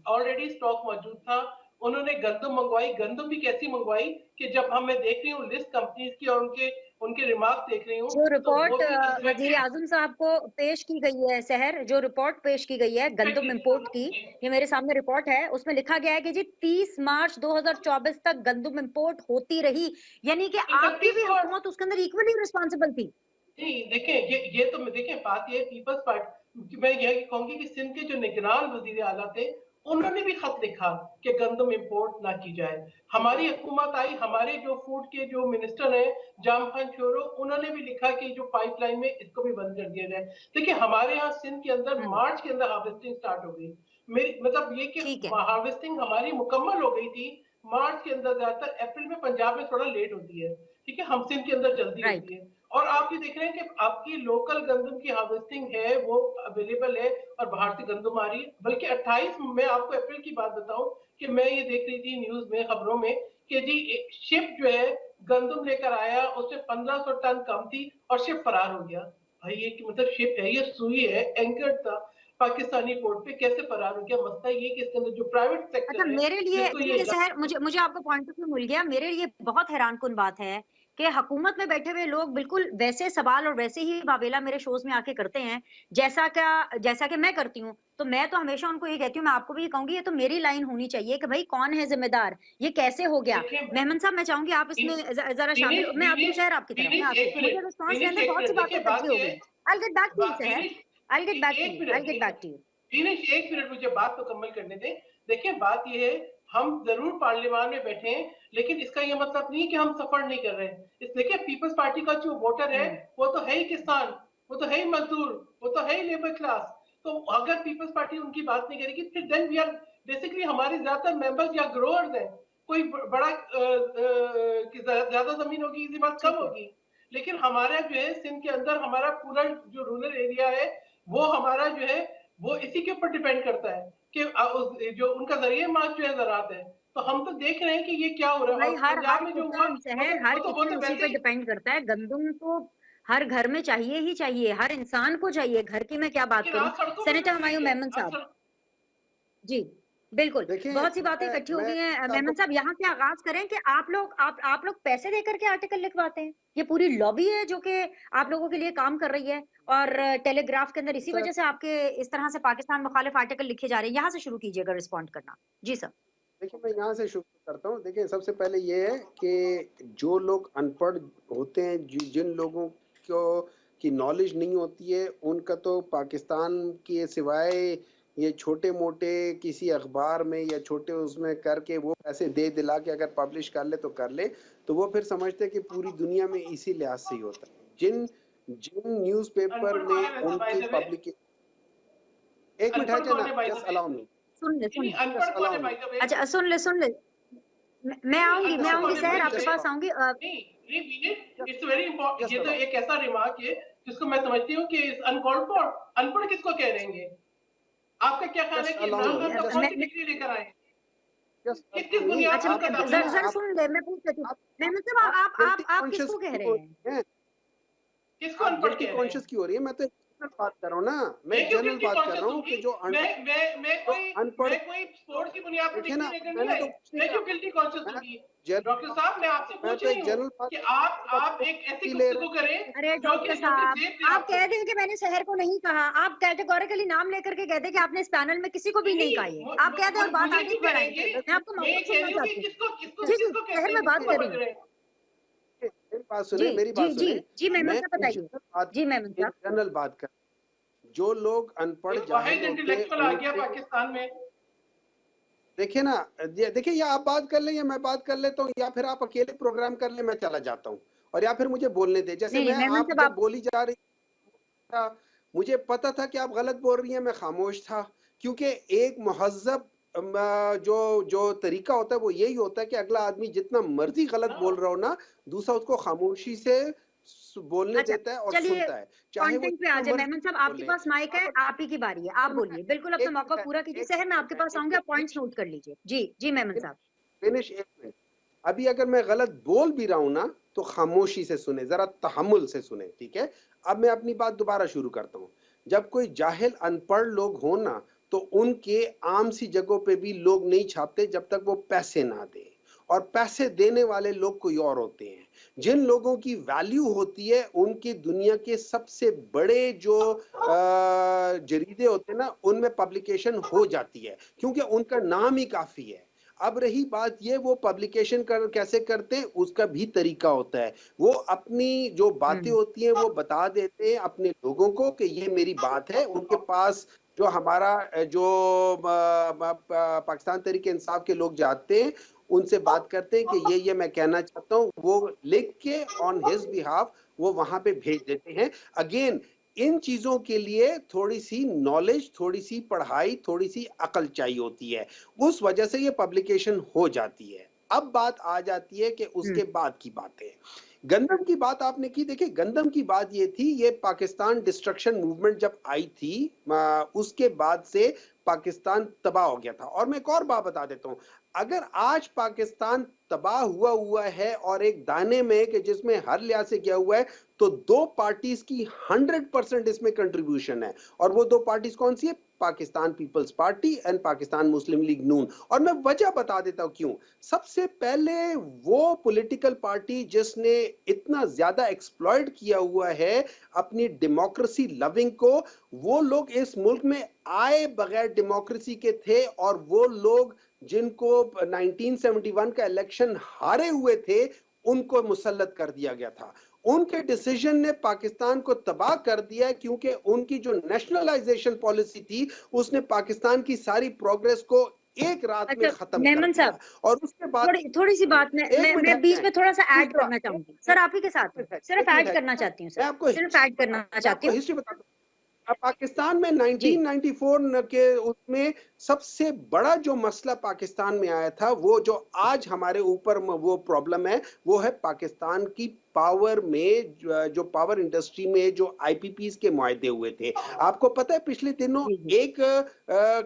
ऑलरेडी स्टॉक मौजूद था, उन्होंने गंदम मंगवाई। गंदम भी कैसी मंगवाई कि जब हम मैं देख रही हूँ लिस्ट कंपनीज की और उनके उनके रिमार्क देख रही हूँ, जो तो वो रिपोर्ट भी इस तरह वज़ीर के आज़म साहब को पेश की गई है सहर, जो रिपोर्ट पेश की गई है गंदम इम्पोर्ट की, जी, ये मेरे सामने रिपोर्ट है, उसमें लिखा गया है कि जी 30 मार्च 2024 तक गंदम इम्पोर्ट होती रही, यानी कि आपकी 31 भी मार्च हुकूमत उसके अंदर इक्वली रिस्पॉन्सिबल थी। नहीं, देखिए ये तो देखिए बात ये है पीपल्स पार्टी मैं यही कहूँगी कि सिंध के जो निगरान वज़ीर आला थे, उन्होंने भी खत लिखा कि गंदम इम्पोर्ट ना की जाए। हमारी हुकूमत आई, हमारे जो फूड के जो मिनिस्टर हैं, जाम खान चोरो, उन्होंने भी लिखा कि जो पाइपलाइन में इसको भी बंद कर दिया जाए। देखिए हमारे यहाँ सिंध के अंदर हुँ, मार्च के अंदर हार्वेस्टिंग स्टार्ट हो गई। मेरी मतलब ये कि ठीक है, हार्वेस्टिंग हमारी मुकम्मल हो गई थी मार्च के अंदर, ज़्यादातर अप्रैल में पंजाब में थोड़ा लेट होती है, ठीक है? हम सिंध के अंदर जल्दी राइट। होती है। और आप ये देख रहे हैं कि आपकी लोकल गंदम की हार्वेस्टिंग है, वो अवेलेबल है और बाहर से गंदम आ रही है। बल्कि 28 मैं आपको अप्रैल की बात बताऊँ कि मैं ये देख रही थी न्यूज़ में, खबरों में कि जी एक शिप जो है गंदम लेकर आया, उससे 1500 टन कम थी और शिप फरार हो गया। भाई ये मतलब शिप है, ये सुई है, एंकर्ड था पाकिस्तानी पोर्ट पे, कैसे फरार हो गया? मसला ये है कि इसके अंदर जो प्राइवेट अच्छा सेक्टर है, मेरे लिए जिसको ये देखिए सहर मुझे मुझे आपका पॉइंट ऑफ व्यू मिल गया। मेरे लिए बहुत हैरानकुन बात है कि हुकूमत में बैठे हुए लोग बिल्कुल वैसे सवाल और वैसे ही वावेला मेरे शोज़ में आके करते हैं, जैसा कि मैं करती हूँ। तो मैं तो हमेशा उनको ये कहती हूँ, मैं आपको भी ये कहूँगी, ये तो मेरी लाइन होनी चाहिए कि भई कौन है ज़िम्मेदार? ये कैसे हो गया? देखिए मेहमान साहब मैं चाहूँगी आप दिन इसमें ज़रा शामिल दिनेश मैं आती हूँ दिनेश सहर आपकी तरफ, मैं दिनेश आती हूँ। एक मुझे मिनट रिस्पॉन्स दिनेश लेने दें, एक बहुत सी मिनट बातें देखिए इकट्ठी बात हो ये गई। है I will get back to you सहर, Dinesh I will get back to एक you, I will minute get back to you. Dinesh एक मिनट मुझे बात मुकम्मल करने दें। देखिए बात ये है हम जरूर पार्लियामान में बैठे हैं, लेकिन इसका ये मतलब नहीं कि हम सफर नहीं कर रहे हैं। इस देखिए पीपल्स पार्टी का जो वोटर है, हुँ, वो तो है ही किसान, वो तो है ही मजदूर, वो तो है ही लेबर क्लास। तो अगर पीपल्स पार्टी उनकी बात नहीं करेगी, फिर देन वी आर बेसिकली हमारे ज्यादातर मेंबर्स या ग्रोअर्स हैं। कोई बड़ा ज्यादा जमीन होगी, इसी बात कम ठीक है। होगी। लेकिन हमारा जो है सिंध के अंदर हमारा पूरा जो रूरल एरिया है, वो हमारा जो है वो इसी के ऊपर डिपेंड करता है कि जो उनका जरिए मार्च जो है ज़रात है। तो हम तो देख रहे हैं कि ये क्या हो रहा है, भाई और हर पंजाब हर में जो हुआ किचन शहर हर वो किचन तो उसी वैसे पे ही डिपेंड करता है। गंदम तो हर घर में चाहिए ही चाहिए, हर इंसान को चाहिए। घर की मैं क्या बात लेकिन करूँ? आज सड़कों पे सेनेटर मिल रही हुमायूं है। मेमन आज साहब, सड़क जी, बिल्कुल। देखिए बहुत सी बातें इकट्ठी हो मैं गई हैं। आपको मेमन साहब यहाँ से आगाज़ करें कि आप लोग पैसे देकर के आर्टिकल लिखवाते हैं? ये पूरी लॉबी है जो कि आप लोगों के लिए काम कर रही है और टेलीग्राफ के अंदर इसी सर वजह से आपके इस तरह से पाकिस्तान मुखालिफ आर्टिकल लिखे जा रहे हैं। यहाँ से शुरू कीजिएगा रिस्पॉन्ड करना। जी सर। देखिए मैं यहाँ से शुरू करता हूँ। देखिए सबसे पहले ये है कि जो लोग अनपढ़ होते हैं, जिन लोगों को की नॉलेज नहीं होती है, उनका तो पाकिस्तान के सिवाय ये छोटे मोटे किसी अखबार में या छोटे उसमें करके वो पैसे दे दिला के अगर पब्लिश कर ले तो कर ले, तो वो फिर समझते हैं कि पूरी दुनिया में इसी लिहाज से ही होता है। जिन जिन न्यूज़पेपर अनपढ़ कौन में है वैसे बाय उनकी द वे? पब्लिक एक मिनट है अनपढ़ कौन जना, है by the just way? Allow me, सुन ले। नहीं, जस्ट अनपढ़ कौन है allow by me, the way? अच्छा सुन ले। नहीं, नहीं, मैं अनपढ़ जस्ट आऊँगी कौन है अलाउ मी, सहर बाय द आपके वे? जस्ट पास अलाउ आऊँगी नहीं, ये Vineet just it's very important. Just ये तो अलाउ एक ऐसा रिमार्क है जिसको मैं समझती हूँ कि इस अनकॉल्ड फॉर। अनपढ़ किसको कह देंगे? आपका क्या ख्याल है जस्ट कि अलाउ इमरान मी, खान नहीं साहब कौन सी जस्ट मैं डिग्री लेकर आए? जस्ट किस अलाउ मी। बुनियाद अच्छा पर उनका आपने दाखिला ज़रा हुआ? आप सुन ले, मैं पूछ लेती हूँ। आप मैं मतलब गिल्टी आप कॉन्शियस किसको कह क्यों रहे हो हैं? रही हैं? किसको आप अनपढ़ गिल्टी कह रहे हैं? कॉन्शियस क्यों हो रही है? मैं तो जनरल बात कर रहा हूँ ना, मैं मैं क्यों जनरल गिल्टी बात कर कॉन्शियस रहा हूँ होंगी? कि जो मैं अनपढ़ कोई स्पोर्ट्स की बुनियाद पर देखिए डिग्री ना, लेकर नहीं मैंने आई। तो कुछ नहीं मैं कहा। क्यों गिल्टी कॉन्शियस मैं होंगी? डॉक्टर जनरल साहब मैं आपसे मैं पूछ तो रही एक हूँ जनरल बात कि कर रहा हूँ, आप आप तो एक ऐसी कुश्ती ले रहे गुफ्तगू करें अरे जो कि डॉक्टर जो कि साहब, जेब दे आप आपको। कह दें कि मैंने शहर को नहीं कहा। आप कैटेगोरिकली नाम लेकर के कह दें कि आपने इस पैनल में किसी को भी नहीं नहीं नहीं कहा ये। आप कह दें और बात मुझे आगे क्यों बढ़ाएँ। करेंगे? मैं आपका मैं ये मौक़िफ़ कह सुनना रही हूँ कि चाहती हूँ। किसको किसको जी, किसको कहते शहर हैं, में बात किसको कर पकड़ रही हूँ। रहे हैं? मेरी बात जी, सुने, मेरी जी, बात जी, सुने। जी मेमन मैं साहब बताइए। जी मेमन इन साहब। जनरल बात कर, जो लोग अनपढ़ एक जाहिल वाहिद होते इंटेलेक्चुअल आ गया उनसे पाकिस्तान में। देखिए ना, देखिए या आप बात कर लें या मैं बात कर लेता हूँ, या फिर आप अकेले प्रोग्राम कर लें, मैं चला जाता हूँ, और या फिर मुझे बोलने दें। जैसे नहीं, नहीं मैं मेमन आप साहब जब आप बोली जा रही था, मुझे पता था कि आप गलत बोल रही हैं, मैं खामोश था, क्योंकि एक महज़्ज़ब जो जो तरीका होता है वो यही होता है कि अगला आदमी जितना मर्जी गलत बोल हाँ, रहा हो ना, दूसरा उसको खामोशी से बोलने अच्छा, देता है और चलिए सुनता है, चाहे वो कंटेंट पे आ जितना जाए। मर्जी मेमन साहब आपके बोले। पास माइक है, आप आप ही की बारी है। आप अगर मैं बोलिए, बिल्कुल अपना एक मौका मिनट है, पूरा कीजिए। एक शहर मैं मिनट आपके है, पास एक आऊँगी, आप पॉइंट्स मिनट नोट कर लीजिए। जी, जी मेमन साहब। फिनिश, एक मिनट। अभी अगर मैं गलत बोल भी रहा हूं ना, तो खामोशी से सुने, जरा तहम्मुल से सुने, ठीक है? अब मैं अपनी बात दोबारा शुरू करता हूं। जब कोई जाहिल अनपढ़ लोग हो ना, तो उनके आम सी जगहों पे भी लोग नहीं छापते जब तक वो पैसे ना दे, और पैसे देने वाले लोग कोई और होते हैं। जिन लोगों की वैल्यू होती है उनकी दुनिया के सबसे बड़े जो जरीदे होते हैं ना उनमें पब्लिकेशन हो जाती है क्योंकि उनका नाम ही काफी है। अब रही बात ये वो पब्लिकेशन कैसे करते हैं उसका भी तरीका होता है। वो अपनी जो बातें हम्म होती हैं वो बता देते हैं अपने लोगों को कि ये मेरी बात है। उनके पास जो हमारा जो पाकिस्तान तहरीक इंसाफ के लोग जाते हैं उनसे बात करते हैं कि ये मैं कहना चाहता हूँ, वो लिख के ऑन हिज बिहाफ वो वहां पे भेज देते हैं। अगेन इन चीजों के लिए थोड़ी सी नॉलेज, थोड़ी सी पढ़ाई, थोड़ी सी अकल चाहिए होती है, उस वजह से ये पब्लिकेशन हो जाती है। अब बात आ जाती है कि हम्म उसके बाद की बातें। गंदम की बात आपने की, देखिए गंदम की बात ये थी, ये पाकिस्तान डिस्ट्रक्शन मूवमेंट जब आई थी उसके बाद से पाकिस्तान तबाह हो गया था। और मैं एक और बात बता देता हूं, अगर आज पाकिस्तान तबाह हुआ हुआ है और एक दाने में कि जिसमें हर लिहाज से गया हुआ है, तो दो पार्टीज की 100% इसमें कंट्रीब्यूशन है। और वो दो पार्टीज कौन सी है? Pakistan peoples party and Pakistan Muslim league Noon. और मैं वजह बता देता हूं क्यों। सबसे पहले वो पॉलिटिकल पार्टी जिसने इतना ज्यादा एक्सप्लॉइट किया हुआ है अपनी डेमोक्रेसी लविंग को, वो लोग इस मुल्क में आए बगैर डेमोक्रेसी के थे। और वो लोग जिनको 1971 का इलेक्शन हारे हुए थे उनको मुसल्लत कर दिया गया था। उनके डिसीजन ने पाकिस्तान को तबाह कर दिया क्योंकि उनकी जो नेशनलाइजेशन पॉलिसी थी उसने पाकिस्तान की सारी प्रोग्रेस को एक रात में अच्छा खत्म कर मेमन दिया। साहब, और उसके बाद थोड़ी थोड़ी सी बात में एक मिनट मैं है, बीच में थोड़ा सा ऐड दूसरा करना एक चाहूंगी मिनट सर, आप ही के साथ में सिर्फ एक मिनट ऐड है, करना चाहती हूँ मैं सर, आपको सिर्फ ऐड करना मैं चाहती आपको हूँ। हिस्ट्री बताता हूँ। अब पाकिस्तान में जी 1994 के उसमें सबसे बड़ा जो मसला पाकिस्तान में आया था, वो जो आज हमारे ऊपर वो प्रॉब्लम है, वो है पाकिस्तान की पावर में जो पावर इंडस्ट्री में जो आईपीपीज के मुआहदे हुए थे। आपको पता है पिछले दिनों जी जी एक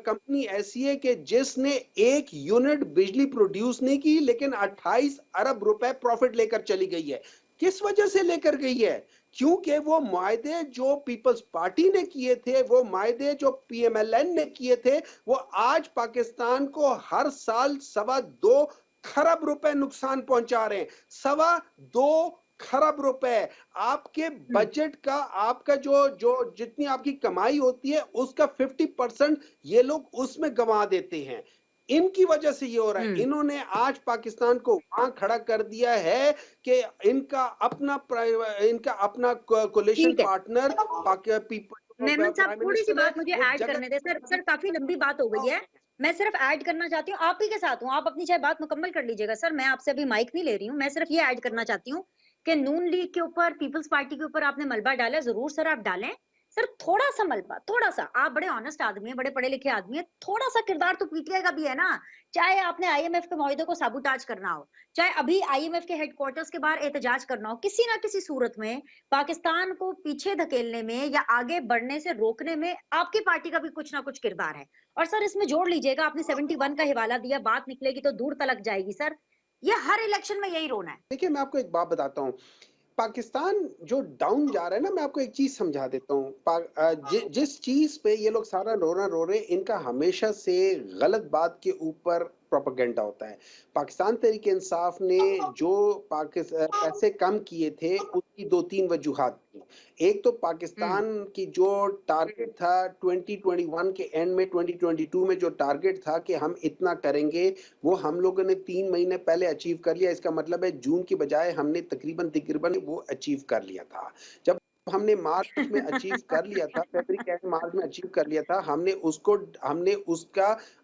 कंपनी ऐसी है कि जिसने एक यूनिट बिजली प्रोड्यूस नहीं की लेकिन 28 अरब रुपए प्रॉफिट लेकर चली गई है। किस वजह से लेकर गई है? क्योंकि वो मायदे जो पीपल्स पार्टी ने किए थे, वो मायदे जो पीएमएलएन ने किए थे, वो आज पाकिस्तान को हर साल 2.25 खरब रुपए नुकसान पहुंचा रहे हैं। 2.25 खरब रुपए आपके हम्म बजट का, आपका जो जो जितनी आपकी कमाई होती है उसका 50% ये लोग उसमें गंवा देते हैं। इनकी वजह से ये हो रहा है। हम्म इन्होंने आज पाकिस्तान को वहां खड़ा कर दिया है कि इनका अपना कोलिशन ठीक है। पार्टनर मेमन साहब प्राइम थोड़ी सी मिनिस्टर है, बात मुझे वो ऐड जगह करने दे सर, सर काफी लंबी बात हो गई है। मैं सिर्फ ऐड करना चाहती हूँ, आप ही के साथ हूँ, आप अपनी चाहे बात मुकम्मल कर लीजिएगा सर, मैं आपसे अभी माइक नहीं ले रही हूँ। मैं सिर्फ ये ऐड करना चाहती हूँ कि नून लीग के ऊपर, पीपल्स पार्टी के ऊपर आपने मलबा डाला, जरूर सर आप डालें। सर थोड़ा सा मलबा, थोड़ा सा, आप बड़े ऑनेस्ट आदमी है, बड़े पढ़े लिखे आदमी है, थोड़ा सा किरदार तो पीटीआई का भी है ना। चाहे आपने आईएमएफ के मुआहदे को साबुताज करना हो, चाहे अभी आईएमएफ के हेडक्वार्टर्स के बाहर एहतजाज करना हो, किसी ना किसी सूरत में पाकिस्तान को पीछे धकेलने में या आगे बढ़ने से रोकने में आपकी पार्टी का भी कुछ ना कुछ किरदार है। और सर इसमें जोड़ लीजिएगा, आपने 71 का हवाला दिया, बात निकलेगी तो दूर तलक जाएगी सर। ये हर इलेक्शन में यही रोना है। देखिए मैं आपको एक बात बताता हूँ। पाकिस्तान जो डाउन जा रहा है ना, मैं आपको एक चीज समझा देता हूँ। जिस चीज पे ये लोग सारा रो रहे हैं, इनका हमेशा से गलत बात के ऊपर प्रोपेगेंडा होता है। पाकिस्तान तहरीक इंसाफ ने जो पैसे कम किए थे उसकी दो तीन वजूहात थी। एक तो हम्म पाकिस्तान की जो टारगेट था 2021 के एंड में, 2022 में जो टारगेट था कि हम इतना करेंगे, वो हम लोगों ने 3 महीने पहले अचीव कर लिया। इसका मतलब है जून की बजाय हमने तकरीबन तकरीबन वो अचीव कर लिया था। जब हमने मार्च में अचीव कर लिया था, फरवरी के एंड मार्च में अचीव कर लिया था, हमने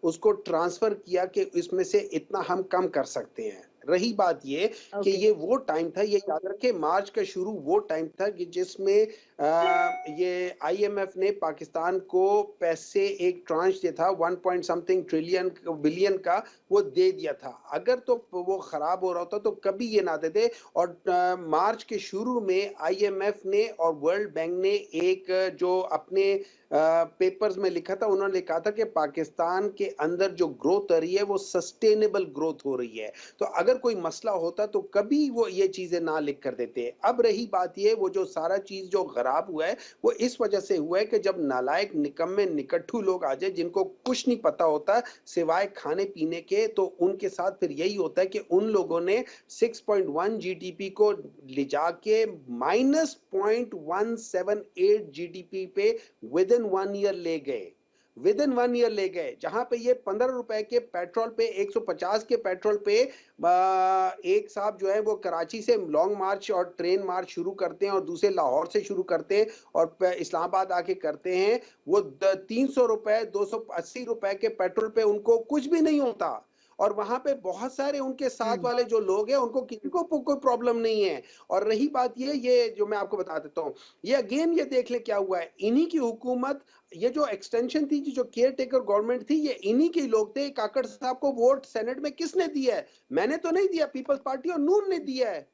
उसको ट्रांसफर किया कि इसमें से इतना हम कम कर सकते हैं। रही बात ये कि ओके ये वो टाइम था, ये याद रखें, मार्च का शुरू वो टाइम था कि जिसमें ये आईएमएफ ने पाकिस्तान को पैसे एक ट्रांच दिया था 1 पॉइंट समथिंग ट्रिलियन बिलियन का, वो दे दिया था। अगर तो वो खराब हो रहा होता तो कभी ये ना देते। और मार्च के शुरू में आईएमएफ ने और वर्ल्ड बैंक ने एक जो अपने पेपर्स में लिखा था, उन्होंने लिखा था कि पाकिस्तान के अंदर जो ग्रोथ आ रही है वो सस्टेनेबल ग्रोथ हो रही है। तो अगर कोई मसला होता तो कभी वो ये चीजें ना लिख कर देते। अब रही बात ये, वो जो सारा चीज जो खराब हुआ है वो इस वजह से हुआ है कि जब नालायक निकम्मे निकट्ठू लोग आ जाए जिनको कुछ नहीं पता होता सिवाय खाने पीने के, तो उनके साथ फिर यही होता है कि उन लोगों ने 6.1 जीडीपी को ले जाके -0.178 जीडीपी पे विद इन 1 ईयर ले गए, विद इन 1 ईयर ले गए। जहां पे ये 15 रुपए के पेट्रोल पे 150 के पेट्रोल पे एक साहब जो है वो कराची से लॉन्ग मार्च और ट्रेन मार्च शुरू करते हैं और दूसरे लाहौर से शुरू करते हैं और इस्लामाबाद आके करते हैं, वो 300 रुपए 280 रुपए के पेट्रोल पे उनको कुछ भी नहीं होता। और वहां पे बहुत सारे उनके साथ हम्म वाले जो लोग हैं उनको किसी को कोई प्रॉब्लम नहीं है। और रही बात ये जो मैं आपको बता देता हूँ, ये अगेन ये देख ले क्या हुआ है, इन्हीं की हुकूमत, ये जो एक्सटेंशन थी, जो केयर टेकर गवर्नमेंट थी, ये इन्हीं के लोग थे। काकड़ साहब को वोट सेनेट में किसने दिया है? मैंने तो नहीं दिया, पीपल्स पार्टी और नून ने दिया है।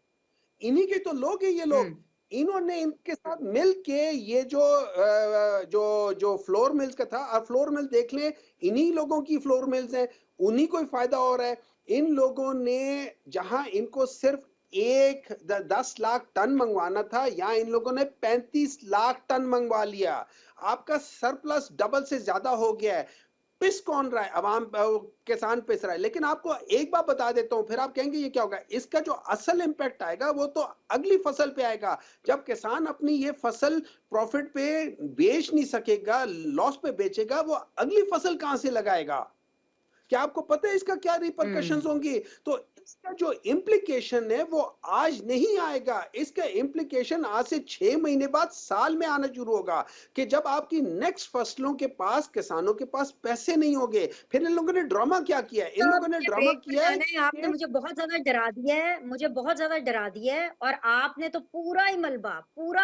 इन्हीं के तो लोग हैं ये लोग। हम्म इन्होंने इनके साथ मिल के ये जो फ्लोर मिल्स का था, अब फ्लोर मिल देख ले, इन्हीं लोगों की फ्लोर मिल्स हैं, उन्हीं को ही फायदा हो रहा है। इन लोगों ने जहां इनको सिर्फ 10 लाख टन मंगवाना था, यहाँ इन लोगों ने 35 लाख टन मंगवा लिया। आपका सरप्लस डबल से ज्यादा हो गया है। पिस कौन रहा है? अवाम, किसान पिस रहा है। लेकिन आपको एक बात बता देता हूं, फिर आप कहेंगे ये क्या होगा, इसका जो असल इंपैक्ट आएगा वो तो अगली फसल पे आएगा। जब किसान अपनी ये फसल प्रॉफिट पे बेच नहीं सकेगा, लॉस पे बेचेगा, वो अगली फसल कहां से लगाएगा? क्या आपको पता है इसका क्या रिपरकशंस हम्म होंगी? तो इसका जो इम्प्लीकेशन है वो आज नहीं आएगा, इसका इम्प्लीकेशन आज से 6 महीने बाद, साल में आना शुरू होगा कि जब आपकी नेक्स्ट फसलों के पास, किसानों के पास पैसे नहीं होंगे। फिर इन लोगों ने ड्रामा क्या किया है? इन तो लोगों ने मुझे ड्रामा ब्रेक पर किया है जाना है, आपने कि मुझे बहुत ज़्यादा डरा दिया है, मुझे बहुत ज़्यादा डरा दिया है और आपने तो पूरा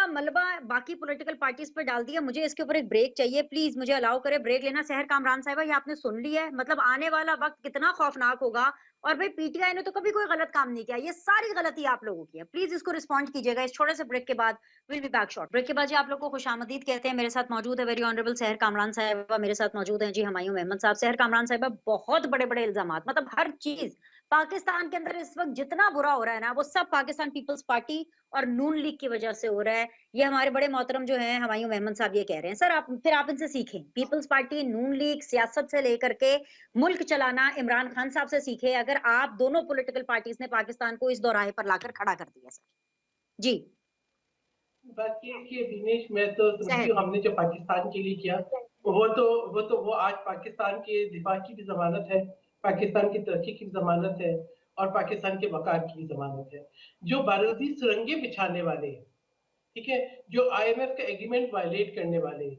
मलबा बाकी पॉलिटिकल पार्टीज़ पे डाल दिया। मुझे इसके ऊपर एक ब्रेक चाहिए, प्लीज़ मुझे अलाउ करें ब्रेक लेना। सहर कामरान साहिबा, ये आपने सुन लिया है, मतलब आने वाला वक़्त कितना खौफनाक होगा। और भाई पीटीआई ने तो कभी कोई गलत काम नहीं किया, ये सारी गलती आप लोगों की है। प्लीज़ इसको रिस्पॉन्ड कीजिएगा इस छोटे से ब्रेक के बाद। Will be back short. Break के बाद जी आप लोग को खुशामदीद कहते हैं। मेरे साथ मौजूद है वेरी ऑनरेबल सहर कामरान साहिबा, मेरे साथ मौजूद हैं जी हुमायूं अहमद साहब। सहर कामरान साहिबा, बहुत बड़े-बड़े इल्ज़ामात, मतलब हर चीज़ पाकिस्तान के अंदर इस वक़्त जितना बुरा हो रहा है ना, वो सब पाकिस्तान पीपल्स पार्टी और नून लीग की वजह से हो रहा है। ये हमारे बड़े मोहतरम जो हैं हुमायूं अहमद साहब ये कह रहे हैं। सर आप फिर आप इनसे सीखें। पीपल्स पार्टी, नून लीग सियासत से लेकर के मुल्क चलाना इमरान खान साहब से सीखे, अगर आप दोनों पॉलिटिकल पार्टीज़ ने पाकिस्तान को इस दोराहे पर लाकर खड़ा कर दिया सर। जी, बात ये है कि दिनेश, मैं तो समझती सहर। हूँ हमने जो पाकिस्तान के लिए किया वो आज पाकिस्तान के दिफा की भी जमानत है, पाकिस्तान की तरक्की की भी जमानत है और पाकिस्तान के वकार की भी जमानत है। जो बारूदी सुरंगें बिछाने वाले, ठीक है, जो आईएमएफ का एग्रीमेंट वायलेट करने वाले,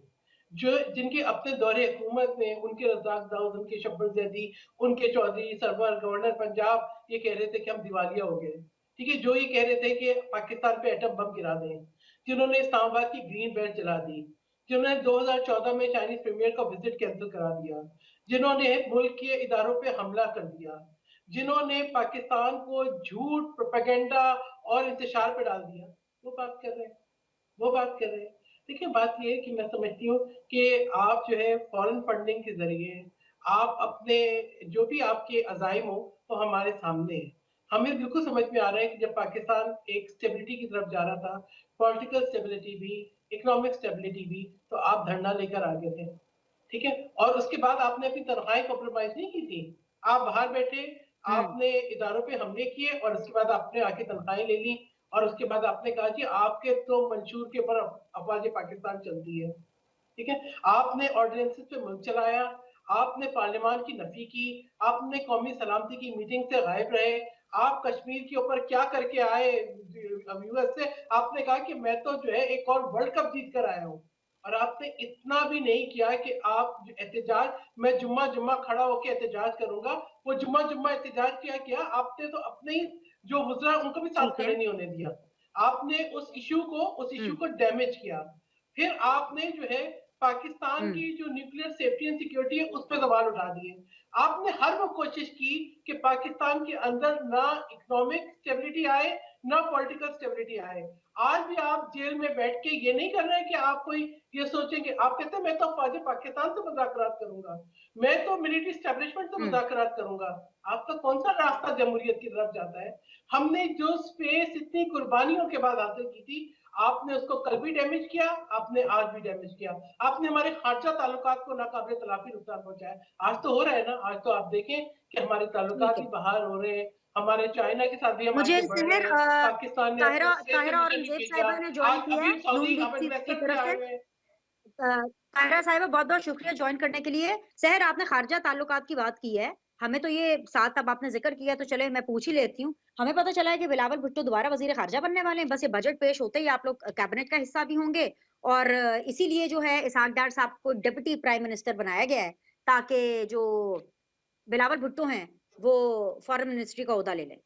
जो जिनके अपने दौरे हुकूमत में उनके रज़ाक दाऊद, उनके शब्बीर ज़ैदी, उनके चौधरी सरवर, गवर्नर पंजाब ये कह रहे थे कि हम दिवालिया हो गए, ठीक है, जो ये कह रहे थे कि पाकिस्तान पे एटम बम गिरा दें, जिन्होंने इस्लामाबाद की ग्रीन बेल्ट जला दी, जिन्होंने 2014 में चाइनीज प्रीमियर का विजिट कैंसिल करा दिया, जिन्होंने मुल्क के इदारों पे हमला कर दिया, जिन्होंने पाकिस्तान को झूठ, प्रोपेगेंडा और इंतशार पे डाल दिया, वो बात कर रहे हैं, वो बात कर रहे हैं। देखिए, बात ये है कि मैं समझती हूँ कि आप जो है फॉरेन फंडिंग के ज़रिए आप अपने जो भी आपके अज़ाइम हो वो हमारे सामने है। हमें बिल्कुल समझ में आ रहा है कि जब पाकिस्तान एक स्टेबिलिटी की तरफ जा रहा था, पॉलिटिकल स्टेबिलिटी भी, इकोनॉमिक स्टेबिलिटी भी, तो आप धरना लेकर आ गए थे, ठीक है? और उसके बाद आपने अपनी तनख्वाहें कॉम्प्रोमाइज़ नहीं की थी। आप बाहर बैठे, हुँ, आपने इदारों पे हमले किए और उसके बाद आपने आके तनख्वाहें ले ली और उसके बाद आपने कहा कि आपके तो मंशूर के ऊपर अफवाज पाकिस्तान चलती है, ठीक है? आपने ऑर्डिनेंसेस पे मुल्क चलाया, आपने पार्लियामान की नफी की, आपने कौमी सलामती की मीटिंग से गायब रहे, आप कश्मीर के ऊपर क्या करके आए यूएस से, आपने कहा कि मैं तो जो है एक और वर्ल्ड कप जीत कर आया हूँ। और आपने इतना भी नहीं किया कि आप एहतजाज, मैं जुम्मा जुम्मा खड़ा होकर एहतजाज करूंगा, वो जुम्मा जुम्मा एहतजाज किया, आपने तो अपने ही जो वुज़रा उनको भी साथ ठीक है। खड़े नहीं होने दिया। आपने उस हुँ, इश्यू को डैमेज किया। फिर आपने जो है पाकिस्तान हुँ, की जो न्यूक्लियर सेफ्टी एंड सिक्योरिटी है उस पर सवाल उठा दिए। आपने हर वो कोशिश की कि पाकिस्तान के अंदर ना इकोनॉमिक स्टेबिलिटी आए, ना पॉलिटिकल स्टेबिलिटी आए। आज भी आप जेल में बैठ के ये नहीं कर रहे हैं कि आप कोई ये सोचेंगे, आप कहते हैं मैं तो फौज पाकिस्तान से मुज़ाकरात करूंगा, मैं तो मिलिट्री एस्टेब्लिशमेंट से हुँ, मुज़ाकरात करूंगा। आपका कौन सा रास्ता जमहूरियत की तरफ जाता है? हमने जो स्पेस इतनी कुर्बानियों के बाद हासिल की थी, आपने उसको कल भी डैमेज किया, आपने आज भी डैमेज किया, आपने हमारे खारजा ताल्लुकात को नाकाबिल तलाफी नुकसान पहुंचाया। आज तो हो रहा है ना, आज तो आप देखें कि हमारे ठीक ताल्लुकात है। भी बहाल हो रहे हैं, हमारे चाइना के साथ भी हम मुझे आगे बढ़ रहे सहर हैं, पाकिस्तान ने अपने सेल ताहिरा कमीशन नहीं औरंगजेब भेजा, साहिबा ने ज्वाइन आज किया है अभी नून सऊदी लीग अब की इन्वेस्टर्स भी तरफ आए से। हुए हैं। ताहिरा साहिबा बहुत-बहुत शुक्रिया जॉइन करने के लिए। सहर आपने खारजा ताल्लुकात की बात की है। हमें तो ये साथ अब आपने ज़िक्र किया तो चले मैं पूछ ही लेती हूँ। हमें पता चला है कि बिलावल भुट्टो दोबारा वज़ीर ख़ारजा बनने वाले हैं। बस ये बजट पेश होते ही आप लोग कैबिनेट का हिस्सा भी होंगे और इसीलिए जो है इसहाक डार साहब को डिप्टी प्राइम मिनिस्टर बनाया गया है, ताकि जो बिलावल भुट्टो हैं, वो फ़ॉरेन मिनिस्ट्री का ओहदा ले लें।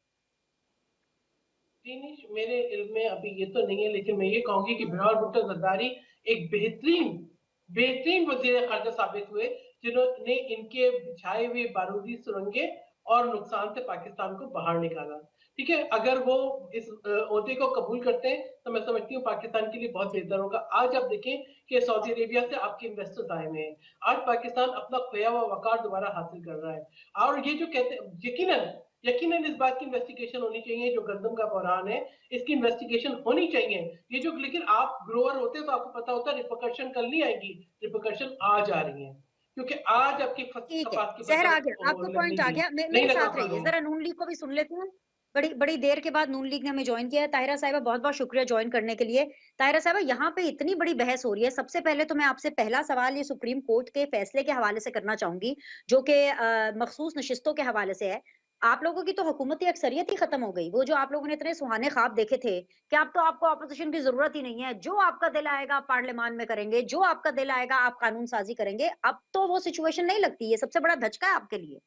नहीं, नहीं, मेरे इल्म में अभी ये तो नहीं है, लेकिन मैं ये कहूंगी कि बिलावल भुट्टो जरदारी एक बेहतरीन वजीर खारजा साबित हुए, जिन्होंने इनके बिछाए हुए बारूदी सुरंगे और नुकसान से पाकिस्तान को बाहर निकाला। ठीक है, अगर वो इस ओहदे को कबूल करते हैं तो मैं समझती हूँ पाकिस्तान के लिए बहुत बेहतर होगा। आज आप देखें कि सऊदी अरेबिया से आपके इन्वेस्टर्स आए हुए हैं, आज पाकिस्तान अपना खोया हुआ वकार दोबारा हासिल कर रहा है। और ये जो कहते हैं, यकीनन इस बात की इन्वेस्टिगेशन होनी चाहिए, जो गंदम का बहरान है इसकी इन्वेस्टिगेशन होनी चाहिए। ये जो, लेकिन आप ग्रोअर होते हैं तो आपको पता होता है रिपरकशन कल नहीं आएगी, रिपरकशन आज आ रही है, क्योंकि आज आपकी ठीक है, कपास की ज़हर फसल आ गया, आपको लगनी पॉइंट आ थी, गया। नहीं मेरे लगा साथ रहिए, फलों। ज़रा नून लीग को भी सुन लेते हैं। बड़ी बड़ी देर के बाद नून लीग ने हमें जॉइन किया है। ताहिरा साहिबा बहुत-बहुत शुक्रिया जॉइन करने के लिए। ताहिरा साहिबा यहाँ पे इतनी बड़ी बहस हो रही है, सबसे पहले तो मैं आपसे पहला सवाल ये सुप्रीम कोर्ट के फैसले के हवाले से करना चाहूँगी, जो कि मखसूस नशिस्तों के हवाले से है। आप लोगों की तो हुकूमती अक्सरियत ही खत्म हो गई। वो जो आप लोगों ने इतने सुहाने ख्वाब देखे थे कि अब तो आपको ऑपोज़िशन की ज़रूरत ही नहीं है। जो आपका दिल आएगा आप पार्लियामान में करेंगे, जो आपका दिल आएगा आप कानून साज़ी करेंगे। अब तो वो सिचुएशन नहीं लगती, ये सबसे बड़ा धचका है आपके लिए।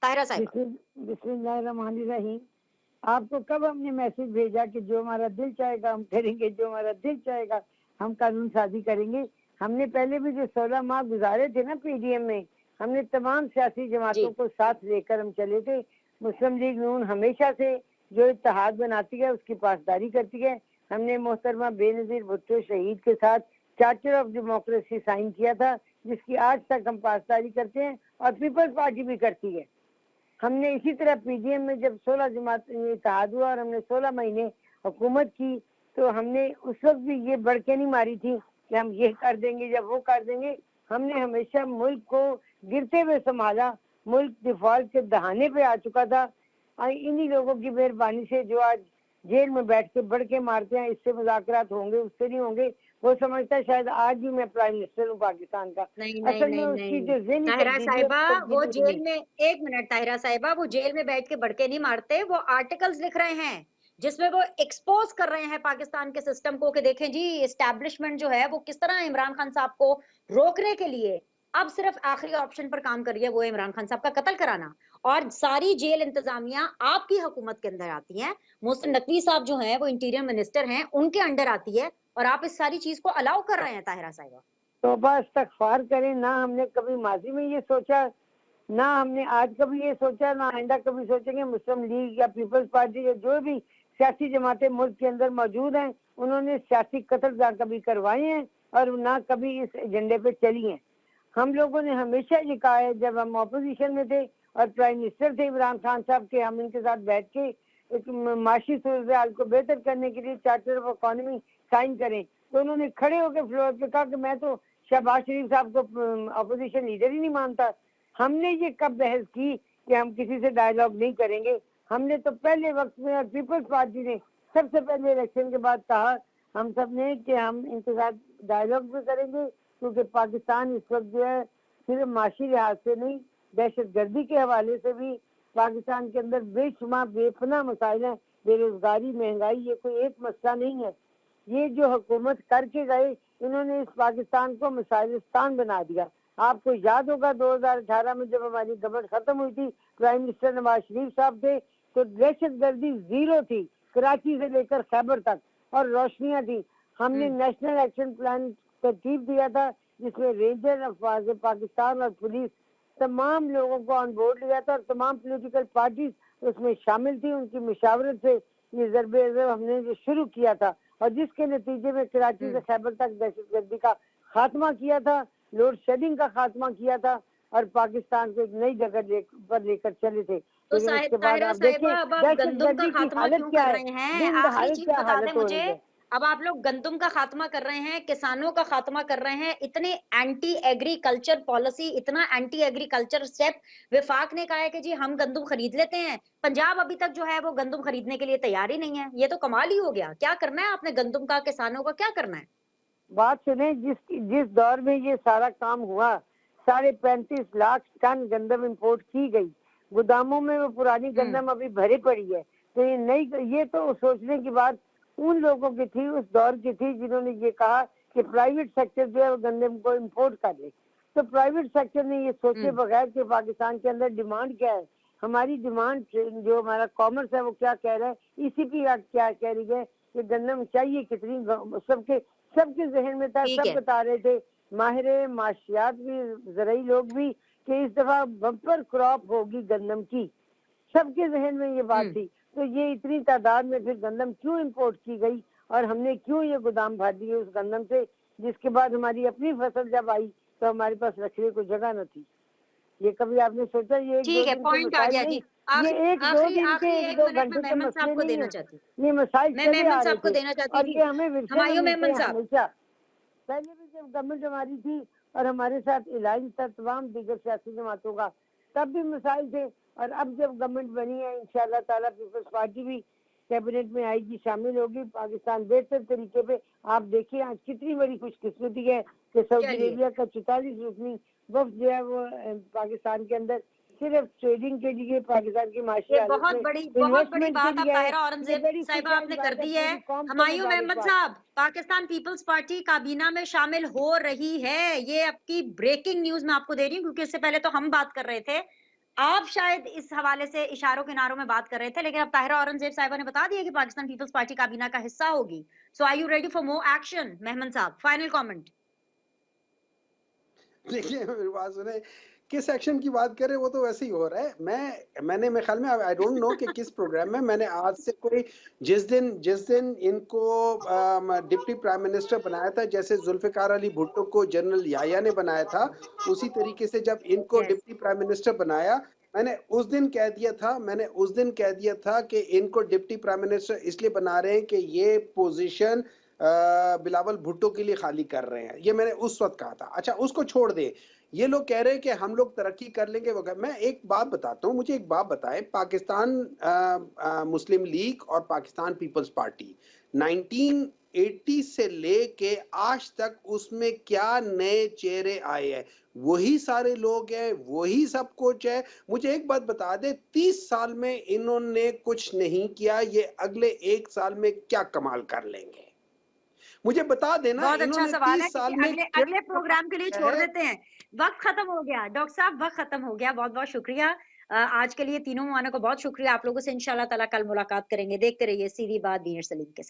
ताहिरा साहिबा। बिस्मिल्लाहिर्रहमानिर्रहीम। आपको कब हमने मैसेज भेजा कि जो हमारा दिल चाहेगा हम करेंगे, जो हमारा दिल चाहेगा हम कानून साजी करेंगे? हमने पहले भी जो 16 माह गुजारे थे ना पीडीएम में, हमने तमाम सियासी जमातों जी। को साथ लेकर हम चले थे। मुस्लिम लीग नून हमेशा से जो इत्तेहाद बनाती है उसकी पासदारी करती है। हमने मोहतरमा बेनज़ीर भुट्टो शहीद के साथ चार्टर ऑफ डेमोक्रेसी साइन किया था, जिसकी आज तक हम पासदारी करते हैं और पीपल्स पार्टी भी करती है। हमने इसी तरह पीडीएम में जब 16 जमात इत्तेहाद हुआ और हमने 16 महीने हुकूमत की, तो हमने उस वक्त भी ये बढ़के नहीं मारी थी कि हम ये कर देंगे या वो कर देंगे। हमने हमेशा मुल्क को गिरते हुए संभाला। मुल्क डिफॉल्ट के दहाने पे आ चुका था। इन्हीं लोगों की मेहरबानी से जो आज जेल में बैठ के बढ़ के मारते हैं, इससे मुज़ाकरात होंगे, उससे नहीं होंगे। वो समझता है शायद आज भी मैं प्राइम मिनिस्टर हूँ पाकिस्तान का। नहीं, नहीं, असल में नहीं, उसकी नहीं। जो ज़हनी ताहिरा तब्दीली है, साहिबा, वो तब्दीली जेल हुई। में 1 मिनट ताहिरा साहिबा, वो जेल में बैठ के बड़के नहीं मारते, वो आर्टिकल्स लिख रहे हैं, जिसमें वो एक्सपोज़ कर रहे हैं पाकिस्तान के सिस्टम को कि देखें जी, एस्टैब्लिशमेंट जो है, वो किस तरह इमरान खान साहब को रोकने के लिए अब सिर्फ आखिरी ऑप्शन पर काम कर रही है, वो है इमरान खान साहब का कत्ल कराना। और सारी जेल इंतज़ामिया आपकी हुकूमत के अंदर आती है। मोहसिन नकवी साहब जो हैं, वो इंटीरियर मिनिस्टर हैं, उनके अंडर आती है और आप इस सारी चीज़ को अलाउ कर रहे हैं ताहिरा साहिबा। तौबा इस्तगफार करें। ना हमने कभी माजी में ये सोचा, ना हमने आज कभी ये सोचा, ना आइंदा कभी सोचेंगे। मुस्लिम लीग या पीपल्स पार्टी या जो भी सियासी जमातें मुल्क के अंदर मौजूद हैं, उन्होंने सियासी कत्ल ना कभी करवाए हैं और ना कभी इस एजेंडे पे चली हैं। हम लोगों ने हमेशा ये कहा है, जब हम अपोजिशन में थे और प्राइम मिनिस्टर थे इमरान खान साहब के, हम इनके साथ बैठ के एक माशी सूरत को बेहतर करने के लिए चार्टर ऑफ इकोनॉमी साइन करें, तो उन्होंने खड़े होकर फ्लोर पे कहा कि मैं तो शहबाज शरीफ साहब को अपोजिशन लीडर ही नहीं मानता। हमने ये कब बहस की कि हम किसी से डायलॉग नहीं करेंगे? हमने तो पहले वक्त में, और पीपल्स पार्टी ने सबसे पहले इलेक्शन के बाद कहा हम सब ने कि हम इनके साथ डायलॉग भी करेंगे, क्योंकि पाकिस्तान इस वक्त जो है सिर्फ माशी लिहाज से नहीं, दहशत गर्दी के हवाले से भी पाकिस्तान के अंदर बेशुमार बेपनाह मसाइल हैं। बेरोजगारी, महंगाई, ये कोई एक मसला नहीं है। ये जो हुकूमत करके गए, इन्होंने इस पाकिस्तान को मिसाइलिस्तान बना दिया। आपको याद होगा 2018 में जब हमारी गवर्नमेंट खत्म हुई थी, प्राइम मिनिस्टर नवाज शरीफ साहब थे, तो दहशत गर्दी जीरो थी, कराची से लेकर खैबर तक, और रोशनियां थी। हमने नेशनल एक्शन प्लान तरतीब दिया था, जिसमें रेंजर, अफवाज पाकिस्तान और पुलिस तमाम लोगों को ऑन बोर्ड लिया था और तमाम पॉलिटिकल पार्टीज उसमें शामिल थी। उनकी मुशावरत से ये ज़रबे अज़ब हमने जो शुरू किया था, और जिसके नतीजे में कराची से खैबर तक दहशतगर्दी का खात्मा किया था, लोड शेडिंग का खात्मा किया था, और पाकिस्तान को एक नई जगह पर लेकर चले थे। तो लेकिन उसके बाद ताहिरा आप साहिबा, देखें अब आप गंदम का दहशतगर्दी की खात्मा हालत क्यों क्या कर है, रहे हैं? दिन आखिरी दहाड़े चीज़ क्या बता दें हालत हो रही मुझे, है। अब आप लोग गंदम का खात्मा कर रहे हैं, किसानों का खात्मा कर रहे हैं, इतने एंटी एग्रीकल्चर पॉलिसी, इतना एंटी एग्रीकल्चर स्टेप विफाक ने कहा है कि जी हम गंदम खरीद लेते हैं। पंजाब अभी तक जो है वो गंदम खरीदने के लिए तैयार ही नहीं है। ये तो कमाल ही हो गया। क्या करना है आपने गंदम का, किसानों का क्या करना है? बात सुने, जिस जिस दौर में ये सारा काम हुआ, 35.5 लाख टन गंदम इंपोर्ट की गई, गोदामों में वो पुरानी गंदम अभी भरी पड़ी है। तो ये नई, ये तो सोचने की बात उन लोगों की थी, उस दौर की थी, जिन्होंने ये कहा कि प्राइवेट सेक्टर जो है वो गंदम को इंपोर्ट कर ले। तो प्राइवेट सेक्टर ने ये सोचे बगैर कि पाकिस्तान के अंदर डिमांड क्या है, हमारी डिमांड जो हमारा कॉमर्स है वो क्या कह रहा है, ईसीपी क्या कह रही है कि गंदम चाहिए कितनी, सबके सबके जहन में था, ठीक सब है। बता रहे थे, माहिर माशियात भी, ज़राई लोग भी, कि इस दफा बम्पर क्रॉप होगी गंदम की। सबके जहन में ये बात थी। तो ये इतनी तादाद में फिर गंदम क्यों इंपोर्ट की गई और हमने क्यों ये गोदाम भर दिए उस गंदम से, जिसके बाद हमारी अपनी फसल जब आई तो हमारे पास रखने को जगह न थी। ये कभी आपने सोचा? ये एक दो ठीक है, दिन के पॉइंट आ मसाइल गया नहीं, जी। ये एक दो आखिरी दिन के, आखिरी एक 1 दो मिनट में घंटे के मेमन मसले साहब को नहीं देना है। चाहती ये मसाइल मैं चले मेमन आ रहे साहब को थे देना चाहती और थी। ये हमें विरसे में हुमायूं मिलते मेमन हैं साहब। हमेशा। पहले भी जब गवर्नमेंट हमारी थी और हमारे साथ अलायंस था तमाम दीगर सियासी जमातों का, तब भी मसाइल थे। और अब जब गवर्नमेंट बनी है, इंशाल्लाह ताला पीपल्स पार्टी भी कैबिनेट में आएगी, शामिल होगी, पाकिस्तान बेहतर तरीके पे। आप देखिए आज कितनी बड़ी खुशकिस्मती है कि सऊदी चलिए, अरेबिया का 44 रुकनी वफ्द जो है वो पाकिस्तान के अंदर सिर्फ ट्रेडिंग के लिए, पाकिस्तान की माशी ये हालत में बहुत बड़ी इन्वेस्टमेंट के बात अब लिए है। ताहिरा ये औरंगजेब बड़ी साहिबा खुशहाल आपने कर बात है, दी है। पूरी कौम को हुमायूं मेमन मुबारकबाद। साहब, पाकिस्तान पीपल्स पार्टी काबीना में शामिल हो रही है। ये आपकी ब्रेकिंग न्यूज़ मैं आपको दे रही हूँ, क्योंकि इससे पहले तो हम बात कर रहे थे। आप शायद इस हवाले से इशारों किनारों में बात कर रहे थे, लेकिन अब ताहिरा औरंगजेब साहिबा ने बता दिया कि पाकिस्तान पीपल्स पार्टी काबीना का हिस्सा होगी। So are you ready for more action? मेहमन साहब, फाइनल कमेंट। देखिए मेरी बात सुने, किस एक्शन की बात करें वो तो वैसे ही हो रहा है। मैंने मेरे ख्याल में, आई डोंट नो कि किस प्रोग्राम में मैंने आज से कोई, जिस दिन इनको डिप्टी प्राइम मिनिस्टर बनाया था, जैसे जुल्फिकार अली भुट्टो को जनरल याया ने बनाया था, उसी तरीके से जब इनको यस, डिप्टी प्राइम मिनिस्टर बनाया, मैंने उस दिन कह दिया था कि इनको डिप्टी प्राइम मिनिस्टर इसलिए बना रहे हैं कि ये पोजीशन बिलावल भुट्टो के लिए खाली कर रहे हैं। ये मैंने उस वक्त कहा था। अच्छा, उसको छोड़ दे, ये लोग कह रहे हैं कि हम लोग तरक्की कर लेंगे वगैरह। मैं एक बात बताता हूँ, मुझे एक बात बताएं, पाकिस्तान मुस्लिम लीग और पाकिस्तान पीपल्स पार्टी 1980 से लेके आज तक उसमें क्या नए चेहरे आए हैं? वही सारे लोग हैं, वही सब कुछ है। मुझे एक बात बता दे, 30 साल में इन्होंने कुछ नहीं किया, ये अगले 1 साल में क्या कमाल कर लेंगे? मुझे बता देना, बहुत अच्छा इन्होंने सवाल है, 30 क्योंकि साल में अगले क्या अगले प्रोग्राम के लिए किया छोड़ है? देते हैं। वक़्त खत्म हो गया। डॉक्टर साहब, वक़्त खत्म हो गया। बहुत-बहुत शुक्रिया। आज के लिए तीनों मेहमानों को बहुत शुक्रिया। आप लोगों से इंशाअल्लाह ताला कल मुलाकात करेंगे। देखते रहिए सीधी बात बीर सलीम के साथ।